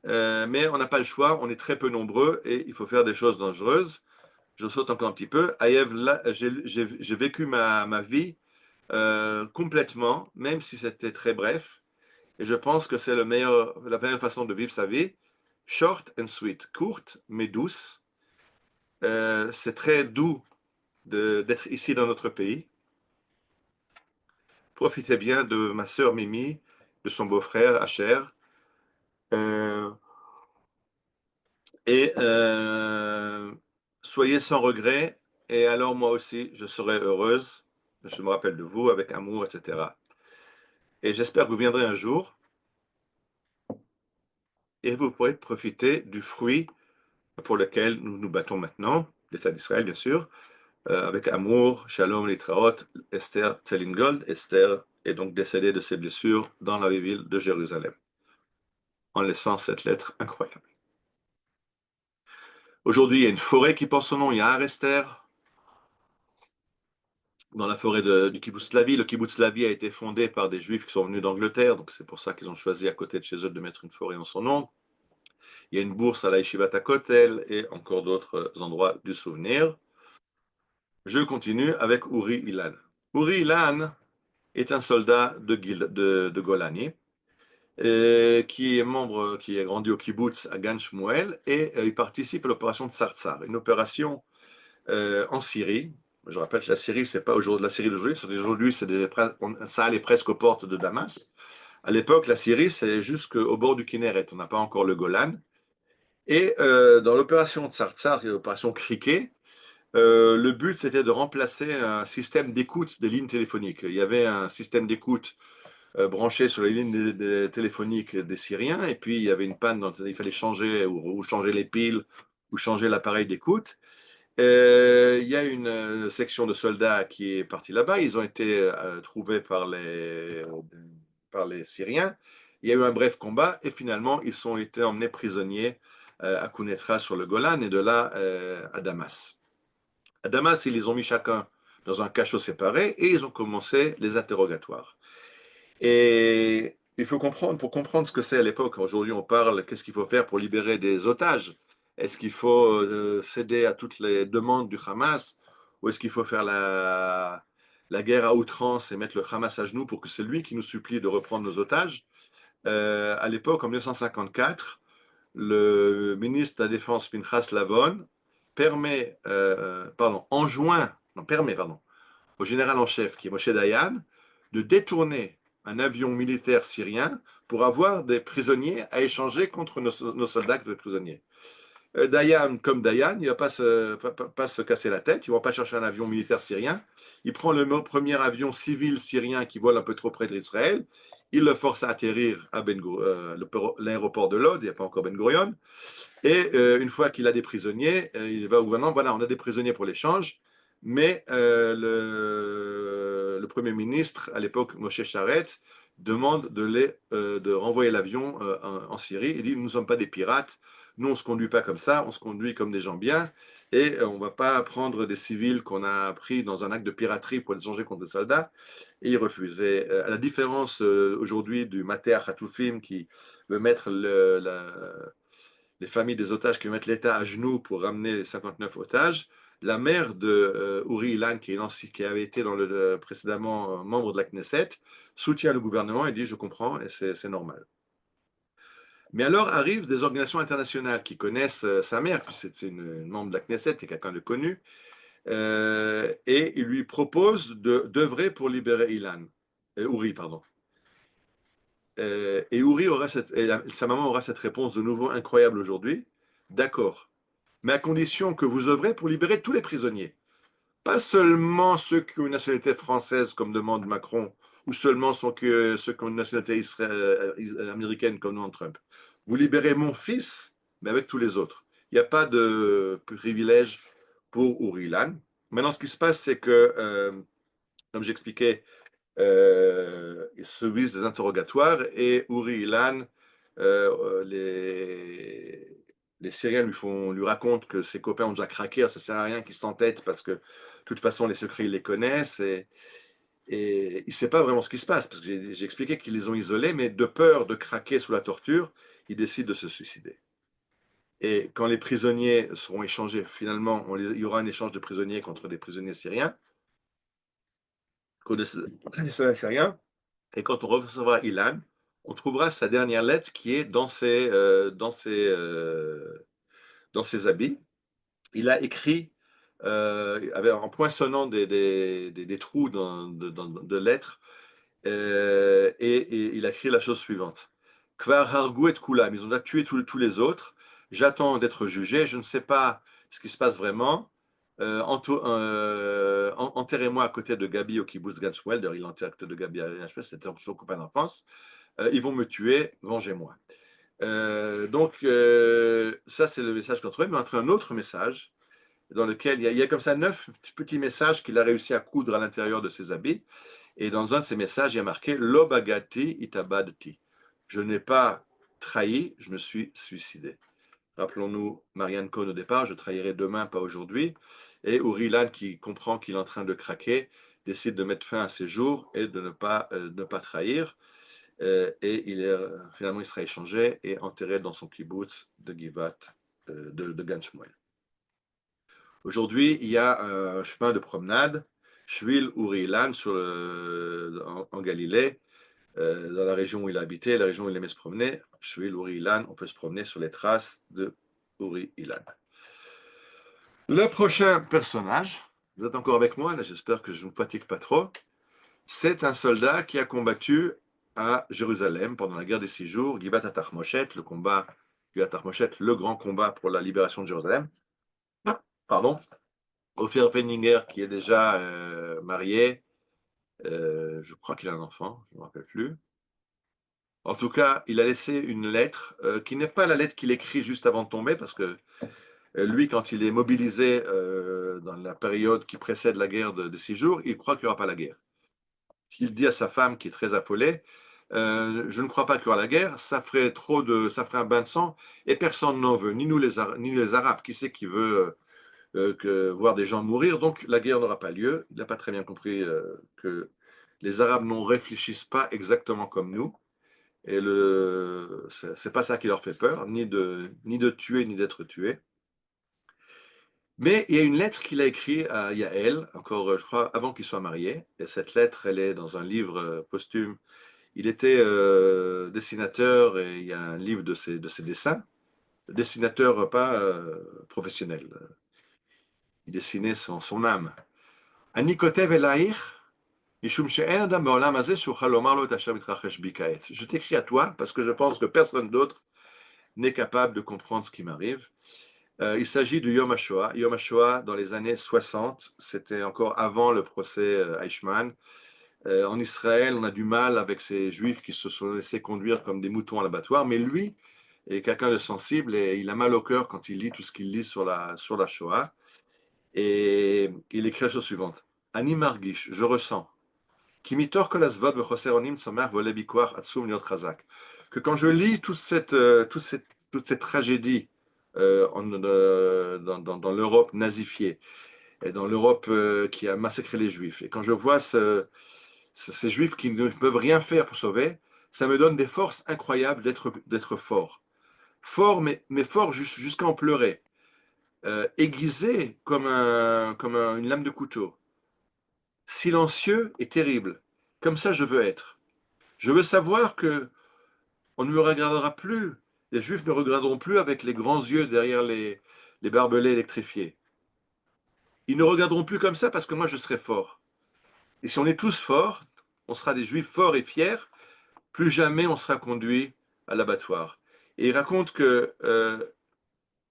mais on n'a pas le choix. On est très peu nombreux et il faut faire des choses dangereuses. Je saute encore un petit peu. Ayev, là, j'ai vécu ma vie complètement, même si c'était très bref. Et je pense que c'est la meilleure façon de vivre sa vie. Short and sweet, courte mais douce. C'est très doux d'être ici dans notre pays. Profitez bien de ma sœur Mimi, de son beau-frère Asher. Euh, et soyez sans regret. Et alors moi aussi, je serai heureuse. Je me rappelle de vous avec amour, etc. Et j'espère que vous viendrez un jour et vous pourrez profiter du fruit pour lequel nous nous battons maintenant, l'État d'Israël, bien sûr, avec amour, shalom, litraot, Esther Tselingold. Esther est donc décédée de ses blessures dans la ville de Jérusalem, en laissant cette lettre incroyable. Aujourd'hui, il y a une forêt qui porte son nom, il y a un Esther, dans la forêt du kibbutz Lavi. Le kibbutz Lavi a été fondé par des juifs qui sont venus d'Angleterre, donc c'est pour ça qu'ils ont choisi à côté de chez eux de mettre une forêt en son nom. Il y a une bourse à la Yeshivat Kotel et encore d'autres endroits du souvenir. Je continue avec Uri Ilan. Uri Ilan est un soldat de Golani qui est membre, qui a grandi au kibbutz à Gan Shmuel et il participe à l'opération Tsar Tsar, une opération en Syrie Je rappelle que la Syrie, c'est pas aujourd'hui la Syrie d'aujourd'hui. Aujourd'hui, ça allait presque aux portes de Damas. À l'époque, la Syrie, c'est jusqu'au bord du Kinneret. On n'a pas encore le Golan. Et dans l'opération Tsar, l'opération Criquet, le but, c'était de remplacer un système d'écoute des lignes téléphoniques. Il y avait un système d'écoute branché sur les lignes téléphoniques des Syriens, et puis il y avait une panne, il fallait changer ou changer les piles ou changer l'appareil d'écoute. Il y a une section de soldats qui est partie là-bas. Ils ont été trouvés par les Syriens. Il y a eu un bref combat et finalement, ils ont été emmenés prisonniers à Kounetra sur le Golan et de là à Damas. À Damas, ils les ont mis chacun dans un cachot séparé et ils ont commencé les interrogatoires. Et il faut comprendre, pour comprendre ce que c'est à l'époque, aujourd'hui on parle, qu'est-ce qu'il faut faire pour libérer des otages? Est-ce qu'il faut céder à toutes les demandes du Hamas? Ou est-ce qu'il faut faire la guerre à outrance et mettre le Hamas à genoux pour que c'est lui qui nous supplie de reprendre nos otages? À l'époque, en 1954, le ministre de la Défense, Pinchas Lavon, enjoint au général en chef, qui est Moshe Dayan, de détourner un avion militaire syrien pour avoir des prisonniers à échanger contre nos soldats de prisonniers. Dayan, comme Dayan, il ne va pas se casser la tête, il ne va pas chercher un avion militaire syrien. Il prend le premier avion civil syrien qui vole un peu trop près de l'Israël. Il le force à atterrir à l'aéroport de Lod, il n'y a pas encore Ben Gurion. Et une fois qu'il a des prisonniers, il va au gouvernement, voilà, on a des prisonniers pour l'échange, mais le Premier ministre, à l'époque, Moshe Sharet, demande de renvoyer l'avion en Syrie. Il dit, nous ne sommes pas des pirates, nous on ne se conduit pas comme ça, on se conduit comme des gens bien, et on ne va pas prendre des civils qu'on a pris dans un acte de piraterie pour les échanger contre des soldats, et il refuse. Et à la différence aujourd'hui du Mater Hatoufim qui veut mettre les familles des otages qui mettent l'État à genoux pour ramener les 59 otages, la mère de Uri Ilan, qui avait été précédemment membre de la Knesset, soutient le gouvernement et dit « je comprends et c'est normal ». Mais alors arrivent des organisations internationales qui connaissent sa mère, puisque c'est une membre de la Knesset, c'est quelqu'un de connu, et ils lui proposent d'œuvrer pour libérer Uri, pardon. Et Uri sa maman aura cette réponse de nouveau incroyable aujourd'hui. D'accord, mais à condition que vous œuvrez pour libérer tous les prisonniers. Pas seulement ceux qui ont une nationalité française, comme demande Macron, ou seulement ceux qui ont une nationalité américaine, comme demande Trump. Vous libérez mon fils, mais avec tous les autres. Il n'y a pas de privilège pour Uri Ilan. Maintenant, ce qui se passe, c'est que, comme j'expliquais, il se vise des interrogatoires et Uri Ilan, les Syriens lui racontent que ses copains ont déjà craqué, ça ne sert à rien qu'ils s'entêtent parce que de toute façon les secrets ils les connaissent et il ne sait pas vraiment ce qui se passe parce que j'ai expliqué qu'ils les ont isolés, mais de peur de craquer sous la torture, ils décident de se suicider. Et quand les prisonniers seront échangés, finalement, il y aura un échange de prisonniers contre des prisonniers syriens, et quand on recevra Ilan, on trouvera sa dernière lettre qui est dans ses habits. Il a écrit, en poinçonnant des trous de lettres, et il a écrit la chose suivante. Kvar hargu et kulam, ils ont déjà tué tous les autres. J'attends d'être jugé, je ne sais pas ce qui se passe vraiment. Enterrez-moi à côté de Gabi au kibbutz Gan Shmuel. D'ailleurs, il enterre à côté de Gabi à Gan Shmuel, c'était son copain d'enfance. Ils vont me tuer, vengez-moi. Donc, ça, c'est le message qu'on trouvait, mais entre un autre message, dans lequel il y a comme ça 9 petits messages qu'il a réussi à coudre à l'intérieur de ses habits. Et dans un de ces messages, il y a marqué « Lo bagati itabadti ». Je n'ai pas trahi, je me suis suicidé. Rappelons-nous Marianne Cohn au départ, je trahirai demain, pas aujourd'hui. Et Uri Ilan, qui comprend qu'il est en train de craquer, décide de mettre fin à ses jours et de ne pas trahir. Et finalement, il sera échangé et enterré dans son kibbutz de Givat, de Gan Shmuel. Aujourd'hui, il y a un chemin de promenade, Shvil Uri Ilan, en Galilée, dans la région où il habitait, la région où il aimait se promener. Shvil Uri Ilan, on peut se promener sur les traces de Uri Ilan. Le prochain personnage, vous êtes encore avec moi, là, j'espère que je ne me fatigue pas trop. C'est un soldat qui a combattu à Jérusalem pendant la guerre des 6 jours, Givat HaTachmoshet, le combat, Givat HaTachmoshet, le grand combat pour la libération de Jérusalem. Pardon. Ophir Feininger, qui est déjà marié, je crois qu'il a un enfant, je ne me rappelle plus. En tout cas, il a laissé une lettre qui n'est pas la lettre qu'il écrit juste avant de tomber, parce que lui, quand il est mobilisé dans la période qui précède la guerre des 6 jours, il croit qu'il n'y aura pas la guerre. Il dit à sa femme, qui est très affolée, je ne crois pas qu'il y aura la guerre, ça ferait un bain de sang, et personne n'en veut, ni nous ni les Arabes. Qui c'est qui veut voir des gens mourir? Donc la guerre n'aura pas lieu. Il n'a pas très bien compris que les Arabes ne réfléchissent pas exactement comme nous. Et c'est pas ça qui leur fait peur, ni de tuer, ni d'être tué. Mais il y a une lettre qu'il a écrite à Yaël, encore, je crois, avant qu'il soit marié. Et cette lettre, elle est dans un livre posthume. Il était dessinateur et il y a un livre de ses dessins. Dessinateur pas professionnel. Il dessinait son âme. Ani kotev elaich, mishum she'en adam ba'olam hazeh she'uchal lomar lo et asher mitrachesh bi ka'et. Je t'écris à toi parce que je pense que personne d'autre n'est capable de comprendre ce qui m'arrive. Il s'agit du Yom HaShoah. Yom HaShoah, dans les années 60, c'était encore avant le procès Eichmann. En Israël, on a du mal avec ces juifs qui se sont laissés conduire comme des moutons à l'abattoir, mais lui est quelqu'un de sensible et il a mal au cœur quand il lit tout ce qu'il lit sur la Shoah. Et il écrit la chose suivante. Ani margish, je ressens. Ki mitor kol hazvot v'choser onim tzomach v'oleh bikoach atzum liot chazak. Que quand je lis toute cette tragédie dans l'Europe nazifiée et dans l'Europe qui a massacré les Juifs, et quand je vois ces Juifs qui ne peuvent rien faire pour sauver, ça me donne des forces incroyables d'être fort. Fort, mais fort jusqu'à en pleurer. Aiguisé comme une lame de couteau. Silencieux et terrible. Comme ça, je veux être. Je veux savoir que on ne me regardera plus. Les Juifs ne me regarderont plus avec les grands yeux derrière les barbelés électrifiés. Ils ne regarderont plus comme ça parce que moi, je serai fort. Et si on est tous forts, on sera des Juifs forts et fiers, plus jamais on sera conduit à l'abattoir. Et il raconte que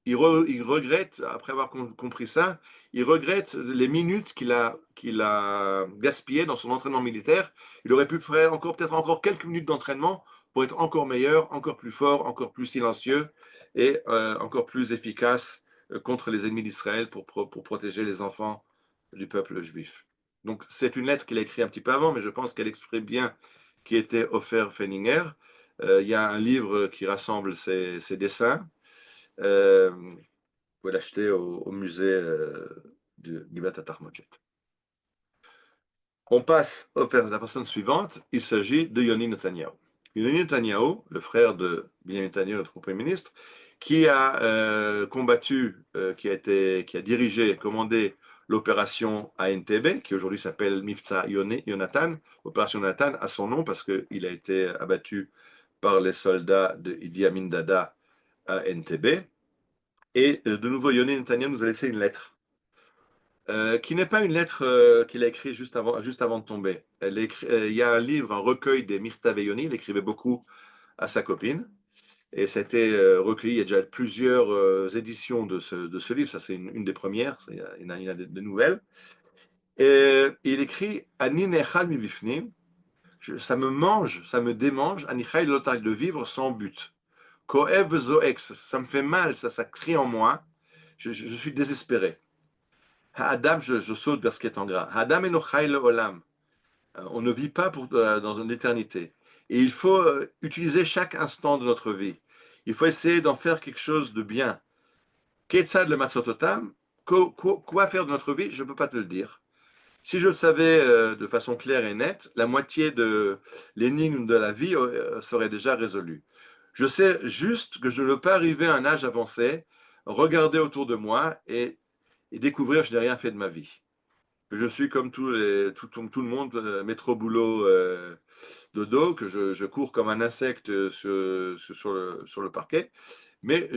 il regrette, après avoir compris ça, il regrette les minutes qu'il a gaspillées dans son entraînement militaire. Il aurait pu faire peut-être encore quelques minutes d'entraînement pour être encore meilleur, encore plus fort, encore plus silencieux et encore plus efficace contre les ennemis d'Israël pour protéger les enfants du peuple juif. Donc c'est une lettre qu'il a écrite un petit peu avant, mais je pense qu'elle exprime bien qui était Ofer Feininger. Il y a un livre qui rassemble ses dessins. Vous pouvez l'acheter au musée de Givat HaTachmoshet. On passe à la personne suivante. Il s'agit de Yoni Netanyahu. Yoni Netanyahu, le frère de Benjamin Netanyahu, notre Premier ministre, qui a combattu, qui a dirigé, commandé l'opération ANTB, qui aujourd'hui s'appelle Mifza Yonatan. Opération Yonatan a son nom parce qu'il a été abattu par les soldats de Idi Amin Dada à NTB. Et de nouveau, Yoni Netanyahu nous a laissé une lettre, qui n'est pas une lettre qu'il a écrite juste avant de tomber. Il y a un livre, un recueil des Mirtav Yoni, il écrivait beaucoup à sa copine, et ça a été recueilli, il y a déjà plusieurs éditions de ce livre, ça c'est une des premières, il y en a de nouvelles. Et il écrit « Ani nechal mi bifnim » ça me mange, ça me démange, « Ani chai lotar » de vivre sans but. Koev zoex, ça me fait mal, ça crie en moi, je suis désespéré. Ha'adam, je saute vers ce qui est en gras. Ha'adam eno chai le'olam. On ne vit pas dans une éternité. Et il faut utiliser chaque instant de notre vie. Il faut essayer d'en faire quelque chose de bien. Ketzad le matzototam, quoi faire de notre vie, je ne peux pas te le dire. Si je le savais de façon claire et nette, la moitié de l'énigme de la vie serait déjà résolue. Je sais juste que je ne veux pas arriver à un âge avancé, regarder autour de moi et découvrir que je n'ai rien fait de ma vie. Que je suis comme tout le monde, métro boulot dodo, que je cours comme un insecte sur le parquet. Mais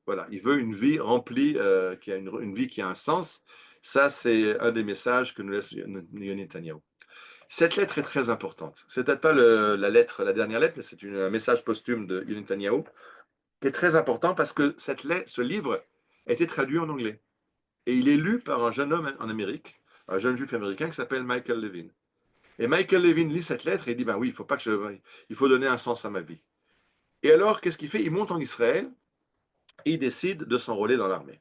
Voilà, il veut une vie remplie, qui a une vie qui a un sens. Ça, c'est un des messages que nous laisse Yoni Netanyahu. Cette lettre est très importante. C'est peut-être pas la dernière lettre, mais c'est un message posthume de Yoni Netanyahu qui est très important parce que ce livre a été traduit en anglais. Et il est lu par un jeune homme en Amérique, un jeune juif américain qui s'appelle Michael Levin. Et Michael Levin lit cette lettre et il dit, ben oui, il faut donner un sens à ma vie. Et alors, qu'est-ce qu'il fait? Il monte en Israël et il décide de s'enrôler dans l'armée.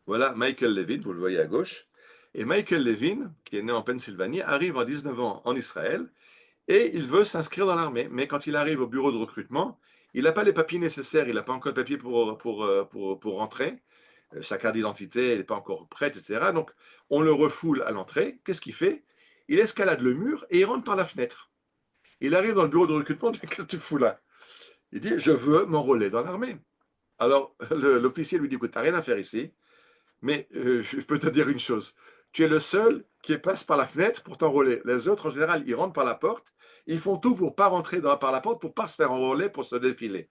Voilà Michael Levin, vous le voyez à gauche. Et Michael Levin, qui est né en Pennsylvanie, arrive à 19 ans en Israël et il veut s'inscrire dans l'armée. Mais quand il arrive au bureau de recrutement, il n'a pas les papiers nécessaires, il n'a pas encore de papiers pour rentrer. Sa carte d'identité n'est pas encore prête, etc. Donc, on le refoule à l'entrée. Qu'est-ce qu'il fait? Il escalade le mur et il rentre par la fenêtre. Il arrive dans le bureau de recrutement, il dit, qu'est-ce que tu fous là? Il dit, je veux m'enrôler dans l'armée. Alors, l'officier lui dit, écoute, tu n'as rien à faire ici, mais je peux te dire une chose. Tu es le seul qui passe par la fenêtre pour t'enrôler. Les autres, en général, ils rentrent par la porte. Ils font tout pour ne pas rentrer par la porte, pour ne pas se faire enrôler, pour se défiler.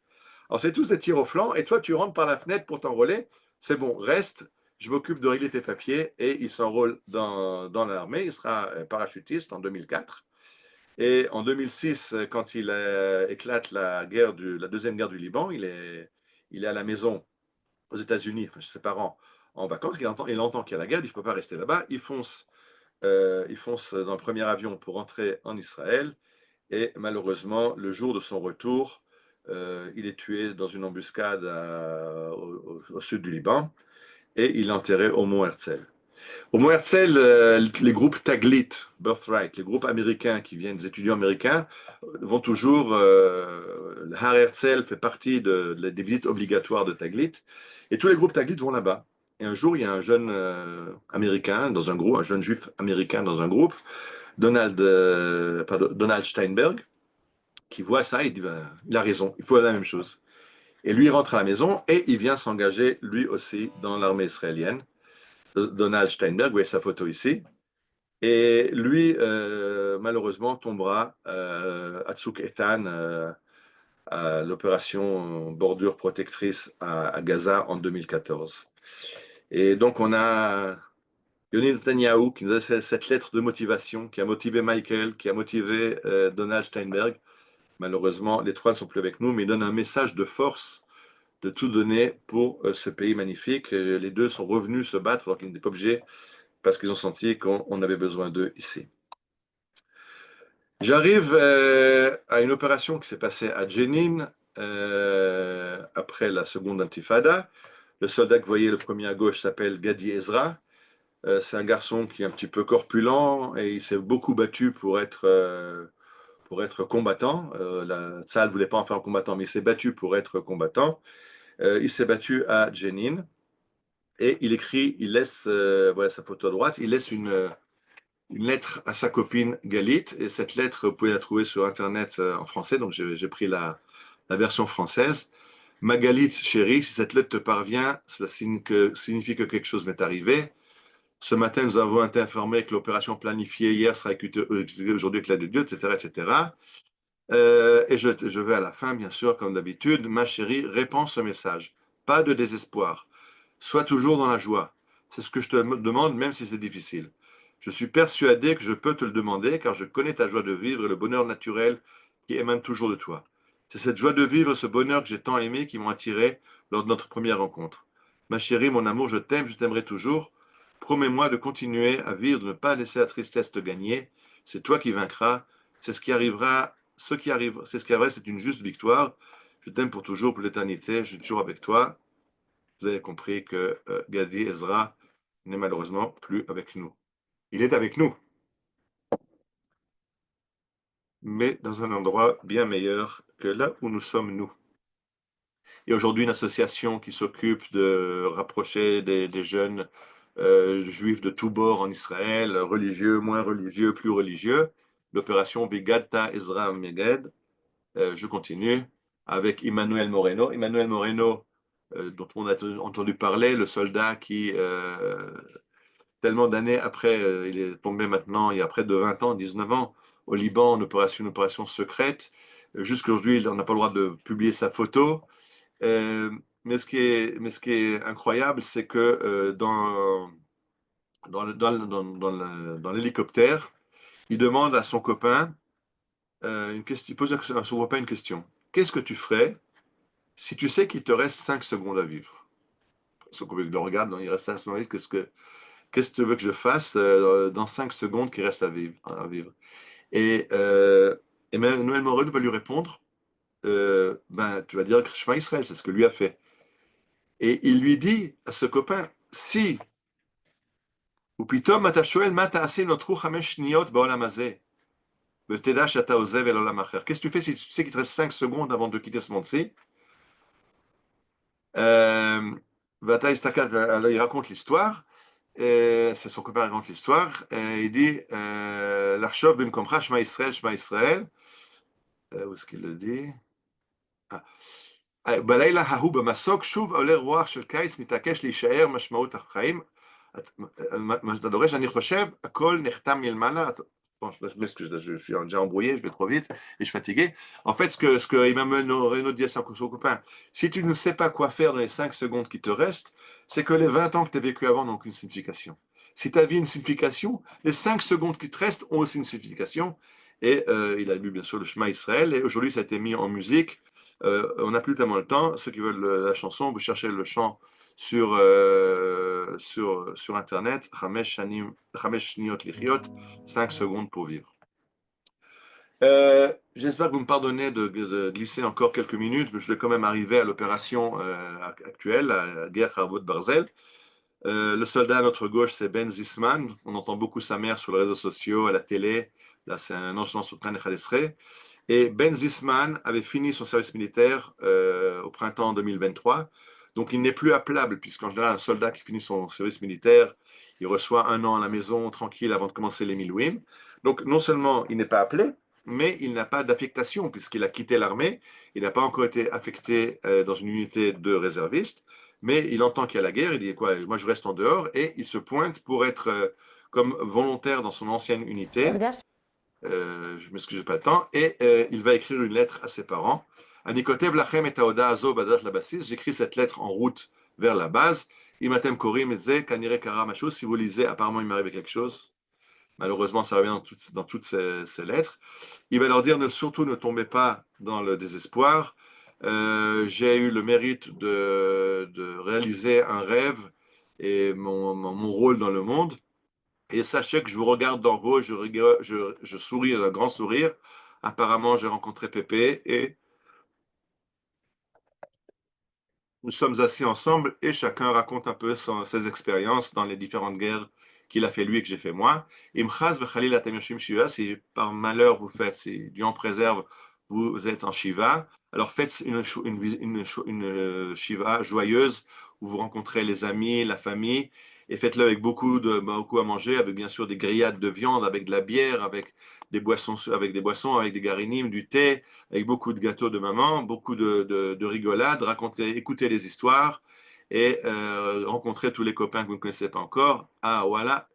Alors, c'est tous des tirs au flanc, et toi, tu rentres par la fenêtre pour t'enrôler. C'est bon, reste, je m'occupe de régler tes papiers, et il s'enrôle dans l'armée. Il sera parachutiste en 2004. Et en 2006, quand il éclate la deuxième guerre du Liban, il est à la maison aux États-Unis, enfin, chez ses parents, en vacances. Il entend qu'il y a la guerre, il ne peut pas rester là-bas. Il fonce dans le premier avion pour rentrer en Israël. Et malheureusement, le jour de son retour, il est tué dans une embuscade au sud du Liban. Et il est enterré au Mont Herzl. Au Mont Herzl, les groupes Taglit, Birthright, les groupes américains qui viennent, des étudiants américains, vont toujours. Har Herzl fait partie des visites obligatoires de Taglit, et tous les groupes Taglit vont là-bas. Et un jour, il y a un jeune américain dans un groupe, un jeune juif américain dans un groupe, Donald Steinberg, qui voit ça et dit ben, il a raison, il faut la même chose. Et lui, il rentre à la maison et il vient s'engager lui aussi dans l'armée israélienne. Donald Steinberg, vous voyez sa photo ici. Et lui, malheureusement, tombera à Tzuk Etan, à l'opération Bordure Protectrice à Gaza en 2014. Et donc, on a Yoni Netanyahu qui nous a cette lettre de motivation, qui a motivé Michael, qui a motivé Donald Steinberg. Malheureusement, les trois ne sont plus avec nous, mais il donne un message de force de tout donner pour ce pays magnifique. Les deux sont revenus se battre alors qu'ils n'étaient pas obligés parce qu'ils ont senti qu'on avait besoin d'eux ici. J'arrive à une opération qui s'est passée à Jenin après la seconde intifada. Le soldat que vous voyez, le premier à gauche, s'appelle Gadi Ezra. C'est un garçon qui est un petit peu corpulent et il s'est beaucoup battu pour être combattant. La Tzahal ne voulait pas en faire un combattant, mais il s'est battu pour être combattant. Il s'est battu à Jenin et il laisse, voilà sa photo à droite, il laisse une lettre à sa copine Galit. Et cette lettre, vous pouvez la trouver sur Internet en français, donc j'ai pris la version française. Ma Galit, chérie, si cette lettre te parvient, cela signifie que quelque chose m'est arrivé. Ce matin, nous avons été informés que l'opération planifiée hier sera exécutée aujourd'hui avec l'aide de Dieu, etc., etc. Et je vais à la fin, bien sûr, comme d'habitude. Ma chérie, réponds ce message. Pas de désespoir. Sois toujours dans la joie. C'est ce que je te demande, même si c'est difficile. Je suis persuadé que je peux te le demander, car je connais ta joie de vivre et le bonheur naturel qui émane toujours de toi. C'est cette joie de vivre, ce bonheur que j'ai tant aimé, qui m'ont attiré lors de notre première rencontre. Ma chérie, mon amour, je t'aimerai toujours. Promets-moi de continuer à vivre, de ne pas laisser la tristesse te gagner. C'est toi qui vaincras. C'est ce qui arrivera. C'est ce qui arrivera, c'est une juste victoire. Je t'aime pour toujours, pour l'éternité. Je suis toujours avec toi. Vous avez compris que Gadi Ezra n'est malheureusement plus avec nous. Il est avec nous, mais dans un endroit bien meilleur que là où nous sommes nous. Il y a aujourd'hui une association qui s'occupe de rapprocher des jeunes juifs de tous bords en Israël, religieux, moins religieux, plus religieux. L'opération Bigadta Ezra Meged. Je continue avec Emmanuel Moreno. Emmanuel Moreno, dont on a entendu parler, le soldat qui, tellement d'années après, il est tombé maintenant, il y a près de 20 ans, 19 ans, au Liban, une opération secrète. Jusqu'aujourd'hui, on n'a pas le droit de publier sa photo. ce qui est incroyable, c'est que dans l'hélicoptère, il demande à son copain une question, il pose à son copain une question. Qu'est-ce que tu ferais si tu sais qu'il te reste 5 secondes à vivre? Son copain le regarde, il reste 5 secondes, qu'est-ce que tu veux que je fasse dans 5 secondes qui restent à vivre? Et Emmanuel Moreno va lui répondre, ben, tu vas dire Shema Israël, c'est ce que lui a fait. Et il lui dit à ce copain, si, ou pitom אתה שואל מה תעשה אם נותרו 5 שניות בעולם הזה, ותדע שאתה עוזב אל עולם אחר. Qu'est-ce que tu fais si tu sais qu'il te reste 5 secondes avant de quitter ce monde-ci? ואתה הסתכל, alors il raconte l'histoire, c'est son copain qui raconte l'histoire, il dit, לחשוב במקומך שמע ישראל, שמע ישראל, où est-ce qu'il le dit? בלילה ההוא במסוק שוב עולה רוח של קיץ מתעקש להישאר משמעות החיים. מה שאתה דורש, אני חושב, הכל נחתם מלמעלה. Bon, je m'excuse, je suis déjà embrouillé, je vais trop vite et je suis fatigué. En fait, ce que Emmanuel Moreno dit à son copain, si tu ne sais pas quoi faire dans les 5 secondes qui te restent, c'est que les 20 ans que tu as vécu avant n'ont aucune signification. Si ta vie a une signification, les 5 secondes qui te restent ont aussi une signification. Et il a lu bien sûr le Shema Israël, et aujourd'hui ça a été mis en musique. On n'a plus tellement le temps. Ceux qui veulent la chanson, vous cherchez le chant sur Internet. 5 shniyot lichiyot, 5 secondes pour vivre. J'espère que vous me pardonnez de glisser encore quelques minutes, mais je vais quand même arriver à l'opération actuelle, la guerre Harvot Barzel. Le soldat à notre gauche, c'est Ben Zisman. On entend beaucoup sa mère sur les réseaux sociaux, à la télé. Là, c'est un enchaînement sur Khan Echad. Et Ben Zisman avait fini son service militaire au printemps 2023. Donc, il n'est plus appelable, puisqu'en général, un soldat qui finit son service militaire, il reçoit 1 an à la maison, tranquille, avant de commencer les Milouim. Donc, non seulement il n'est pas appelé, mais il n'a pas d'affectation, puisqu'il a quitté l'armée. Il n'a pas encore été affecté dans une unité de réservistes, mais il entend qu'il y a la guerre. Il dit, quoi, moi, je reste en dehors, et il se pointe pour être comme volontaire dans son ancienne unité. Je m'excuse, j'ai pas le temps, et il va écrire une lettre à ses parents. Anikotev lachem et haoda azo badat la basis. J'écris cette lettre en route vers la base. Imatem korim et ze kanire kara mashou. Si vous lisez, apparemment il m'arrive quelque chose. Malheureusement, ça revient dans toutes ces lettres. Il va leur dire surtout ne tombez pas dans le désespoir. J'ai eu le mérite de réaliser un rêve et mon rôle dans le monde. Et sachez que je vous regarde d'en haut, je souris d'un grand sourire. Apparemment, j'ai rencontré Pépé et nous sommes assis ensemble et chacun raconte un peu ses expériences dans les différentes guerres qu'il a fait lui et que j'ai fait moi. Imchaz v'chalil atem yoshvim shiva, si par malheur vous faites, si Dieu en préserve, vous êtes en shiva, alors faites une shiva joyeuse où vous rencontrez les amis, la famille, et faites-le avec beaucoup à manger, avec bien sûr des grillades de viande, avec de la bière, avec des boissons, avec des garinim, du thé, avec beaucoup de gâteaux de maman, beaucoup de rigolades, écouter les histoires et rencontrer tous les copains que vous ne connaissez pas encore. Ah voilà,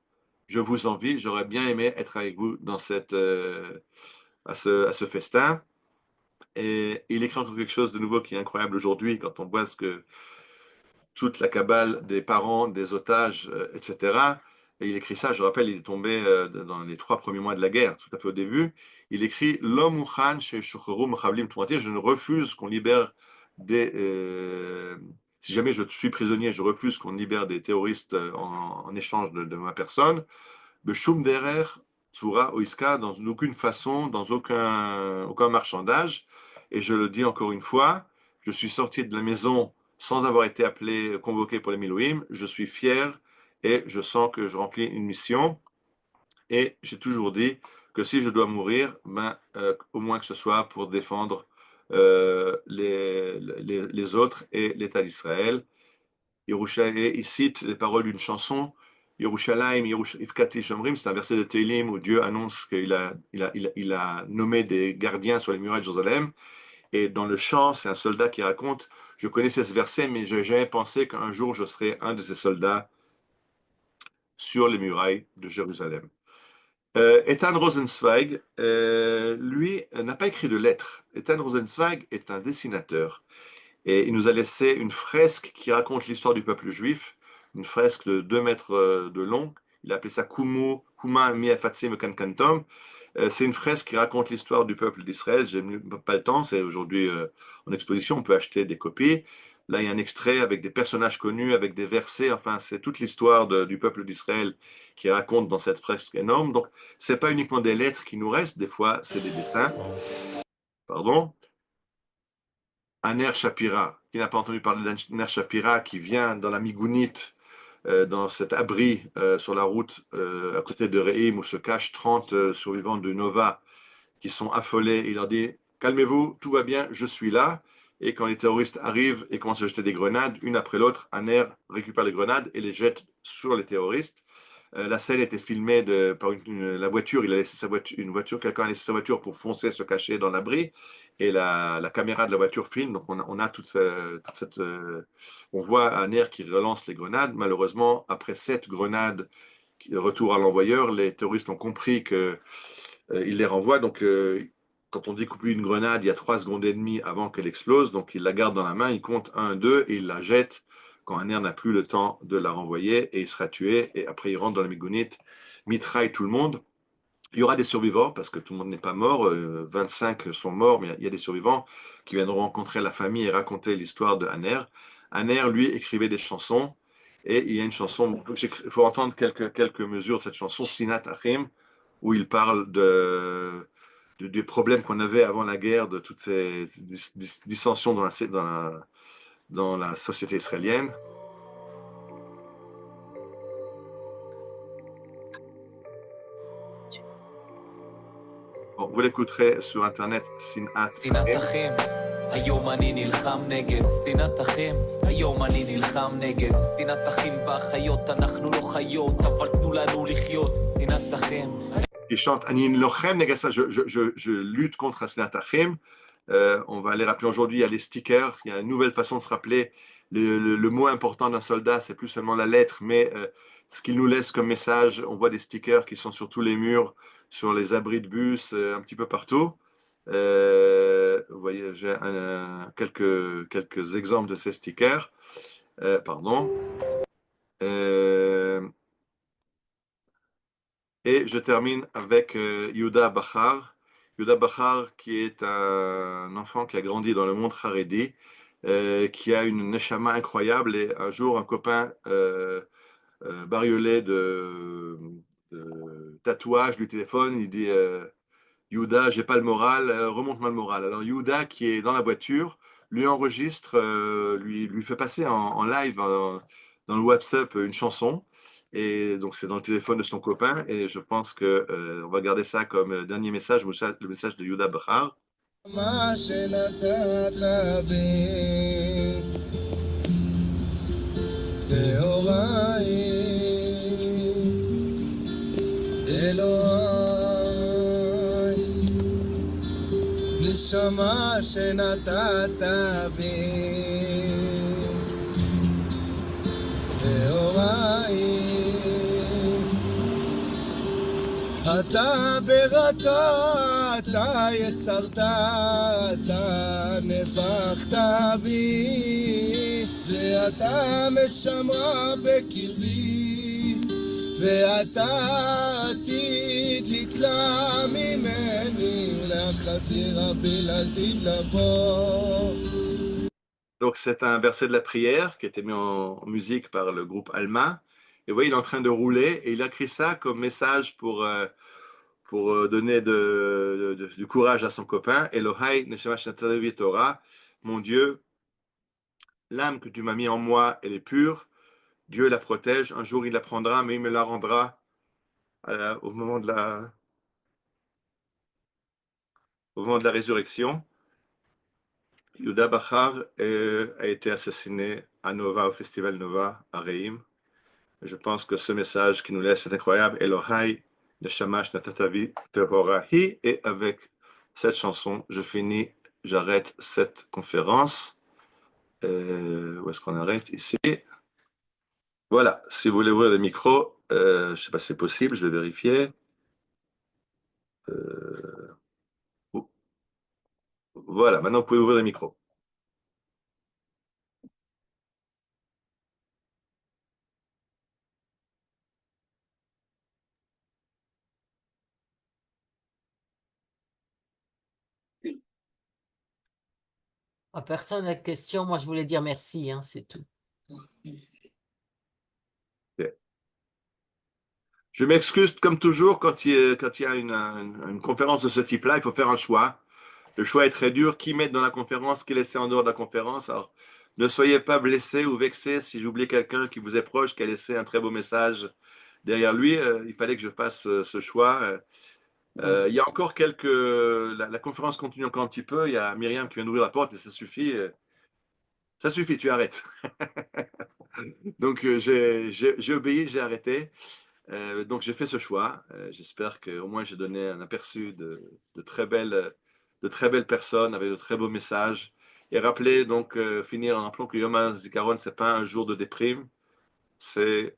je vous envie, j'aurais bien aimé être avec vous dans à ce festin. Et il écrit encore quelque chose de nouveau qui est incroyable aujourd'hui quand on voit toute la cabale des parents, des otages, etc. Et il écrit ça, je rappelle, il est tombé dans les 3 premiers mois de la guerre, tout à fait au début. Il écrit L'homme mukhan chez Shuchuru Mechavlim Tumatir, je ne refuse qu'on libère si jamais je suis prisonnier, je refuse qu'on libère des terroristes en échange de ma personne. Beshum derer, Tsura Oiska, dans aucune façon, dans aucun marchandage. Et je le dis encore une fois, je suis sorti de la maison sans avoir été appelé, convoqué pour les Milouim. Je suis fier et je sens que je remplis une mission. Et j'ai toujours dit que si je dois mourir, au moins que ce soit pour défendre les autres et l'État d'Israël. Et il cite les paroles d'une chanson, Yerushalayim, Ifkati Shomrim, c'est un verset de Tehillim où Dieu annonce qu'il a nommé des gardiens sur les murailles de Jérusalem. Et dans le chant, c'est un soldat qui raconte, je connaissais ce verset, mais je n'avais jamais pensé qu'un jour je serais un de ces soldats sur les murailles de Jérusalem. Ethan Rosenzweig, lui, n'a pas écrit de lettres. Ethan Rosenzweig est un dessinateur. Et il nous a laissé une fresque qui raconte l'histoire du peuple juif, une fresque de 2 mètres de long. Il a appelé ça Kuma Mi Afatzim Kankantom. C'est une fresque qui raconte l'histoire du peuple d'Israël. J'ai pas le temps, c'est aujourd'hui en exposition, on peut acheter des copies. Là, il y a un extrait avec des personnages connus, avec des versets. Enfin, c'est toute l'histoire du peuple d'Israël qui raconte dans cette fresque énorme. Donc, c'est pas uniquement des lettres qui nous restent, des fois, c'est des dessins. Pardon. Aner Shapira, qui n'a pas entendu parler d'Aner Shapira, qui vient dans la Migounite, dans cet abri sur la route à côté de Reim, où se cachent 30 survivants de Nova qui sont affolés. Il leur dit calmez-vous, tout va bien, je suis là. Et quand les terroristes arrivent et commencent à jeter des grenades, une après l'autre, Aner récupère les grenades et les jette sur les terroristes. La scène était filmée par la voiture. Il a laissé quelqu'un a laissé sa voiture pour foncer, se cacher dans l'abri. Et la caméra de la voiture filme. Donc on a toute cette. On voit un air qui relance les grenades. Malheureusement, après 7 grenades, retour à l'envoyeur, les terroristes ont compris qu'il les renvoie. Donc quand on découpe une grenade, il y a 3 secondes et demie avant qu'elle explose. Donc il la garde dans la main, il compte 1, 2 et il la jette quand un air n'a plus le temps de la renvoyer et il sera tué. Et après, il rentre dans la migounite, mitraille tout le monde. Il y aura des survivants parce que tout le monde n'est pas mort. 25 sont morts, mais il y a des survivants qui viendront rencontrer la famille et raconter l'histoire de Aner. Aner, lui, écrivait des chansons. Et il y a une chanson, il faut entendre quelques mesures de cette chanson, Sinat Achim, où il parle des problèmes qu'on avait avant la guerre, de toutes ces dissensions dans la société israélienne. Bon, vous l'écouterez sur internet, Sinat Achim. היום אני נלחם נגד שנאת אחים, היום אני נלחם נגד שנאת אחים ואחיות, אנחנו לא חיות, אבל תנו לנו לחיות, שנאת אחים. Il chante Ani Lochem nega ça, je lutte contre Sinat Achim. On va les rappeler aujourd'hui, il y a les stickers, il y a une nouvelle façon de se rappeler. Le mot important d'un soldat, c'est plus seulement la lettre, mais ce qu'il nous laisse comme message. On voit des stickers qui sont sur tous les murs, sur les abris de bus, un petit peu partout. Vous voyez, j'ai quelques exemples de ces stickers. Pardon. Et je termine avec Yehuda Bachar. Yehuda Bachar, qui est un enfant qui a grandi dans le monde Haredi, qui a une neshama incroyable. Et un jour, un copain bariolé de tatouages du téléphone, il dit Yehuda, j'ai pas le moral, remonte-moi le moral. Alors Yehuda, qui est dans la voiture, lui enregistre, lui fait passer en live dans le WhatsApp une chanson. Et donc c'est dans le téléphone de son copain. Et je pense que on va garder ça comme dernier message, le message de Yehuda Bachar. נשמה שנתת בי והוריי אתה בראתו אתה יצרת אתה נפחת בי ואתה משמרה בקרבי ואתה עתיד לתלה ממני Donc c'est un verset de la prière qui a été mis en musique par le groupe Alma. Et vous voyez, il est en train de rouler et il a écrit ça comme message pour donner du courage à son copain. Elohai neshama shenatavi Torah, mon Dieu, l'âme que tu m'as mis en moi, elle est pure. Dieu la protège. Un jour il la prendra, mais il me la rendra au moment de la résurrection. Yehuda Bachar a été assassiné à Nova, au festival Nova, à Reim. Je pense que ce message qui nous laisse est incroyable. Elohai, Neshamash Natatavi Tehorahi. Et avec cette chanson, j'arrête cette conférence. Où est-ce qu'on arrête? Ici. Voilà, si vous voulez ouvrir le micro, je ne sais pas si c'est possible, je vais vérifier. Voilà, maintenant vous pouvez ouvrir le micro. Personne n'a de questions. Moi, je voulais dire merci, hein, c'est tout. Je m'excuse comme toujours quand il y a une conférence de ce type-là, il faut faire un choix. Le choix est très dur. Qui mettre dans la conférence, qui laisser en dehors de la conférence. Alors, ne soyez pas blessés ou vexés si j'oublie quelqu'un qui vous est proche, qui a laissé un très beau message derrière lui. Il fallait que je fasse ce choix. Il y a encore quelques. La conférence continue encore un petit peu. Il y a Myriam qui vient d'ouvrir la porte et ça suffit. Ça suffit, tu arrêtes. Donc, j'ai obéi, j'ai arrêté. Donc, j'ai fait ce choix. J'espère qu'au moins j'ai donné un aperçu de très belles personnes avec de très beaux messages. Et rappeler, donc, finir en rappelant que Yom HaZikaron, ce n'est pas un jour de déprime. C'est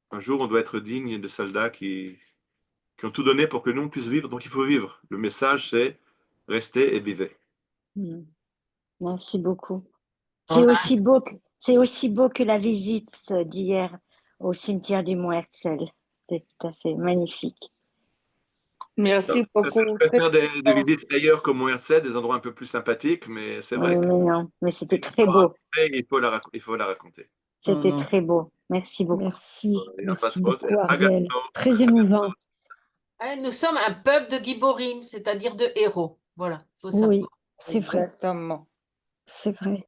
un jour où on doit être digne des soldats qui ont tout donné pour que nous on puisse vivre. Donc, il faut vivre. Le message, c'est rester et vivre. Merci beaucoup. On C'est a- aussi beau que la visite d'hier au cimetière du Mont Herzl. C'est tout à fait magnifique. Merci Je beaucoup. préfère des visites ailleurs comme au RC, des endroits un peu plus sympathiques, mais c'est vrai Oui, que mais non, mais c'était très l'histoire, beau. après, il faut la raconter. C'était Mhm. très beau. Merci beaucoup. Merci, merci Merci beaucoup Ariel. Très émouvant. Nous sommes un peuple de Giborim, c'est-à-dire de héros. Voilà, faut savoir. Oui, c'est vrai, Exactement. c'est vrai.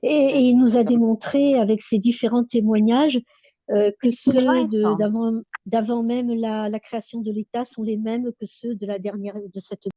Et il nous a démontré avec ses différents témoignages que ceux d'avant même la création de l'État sont les mêmes que ceux de cette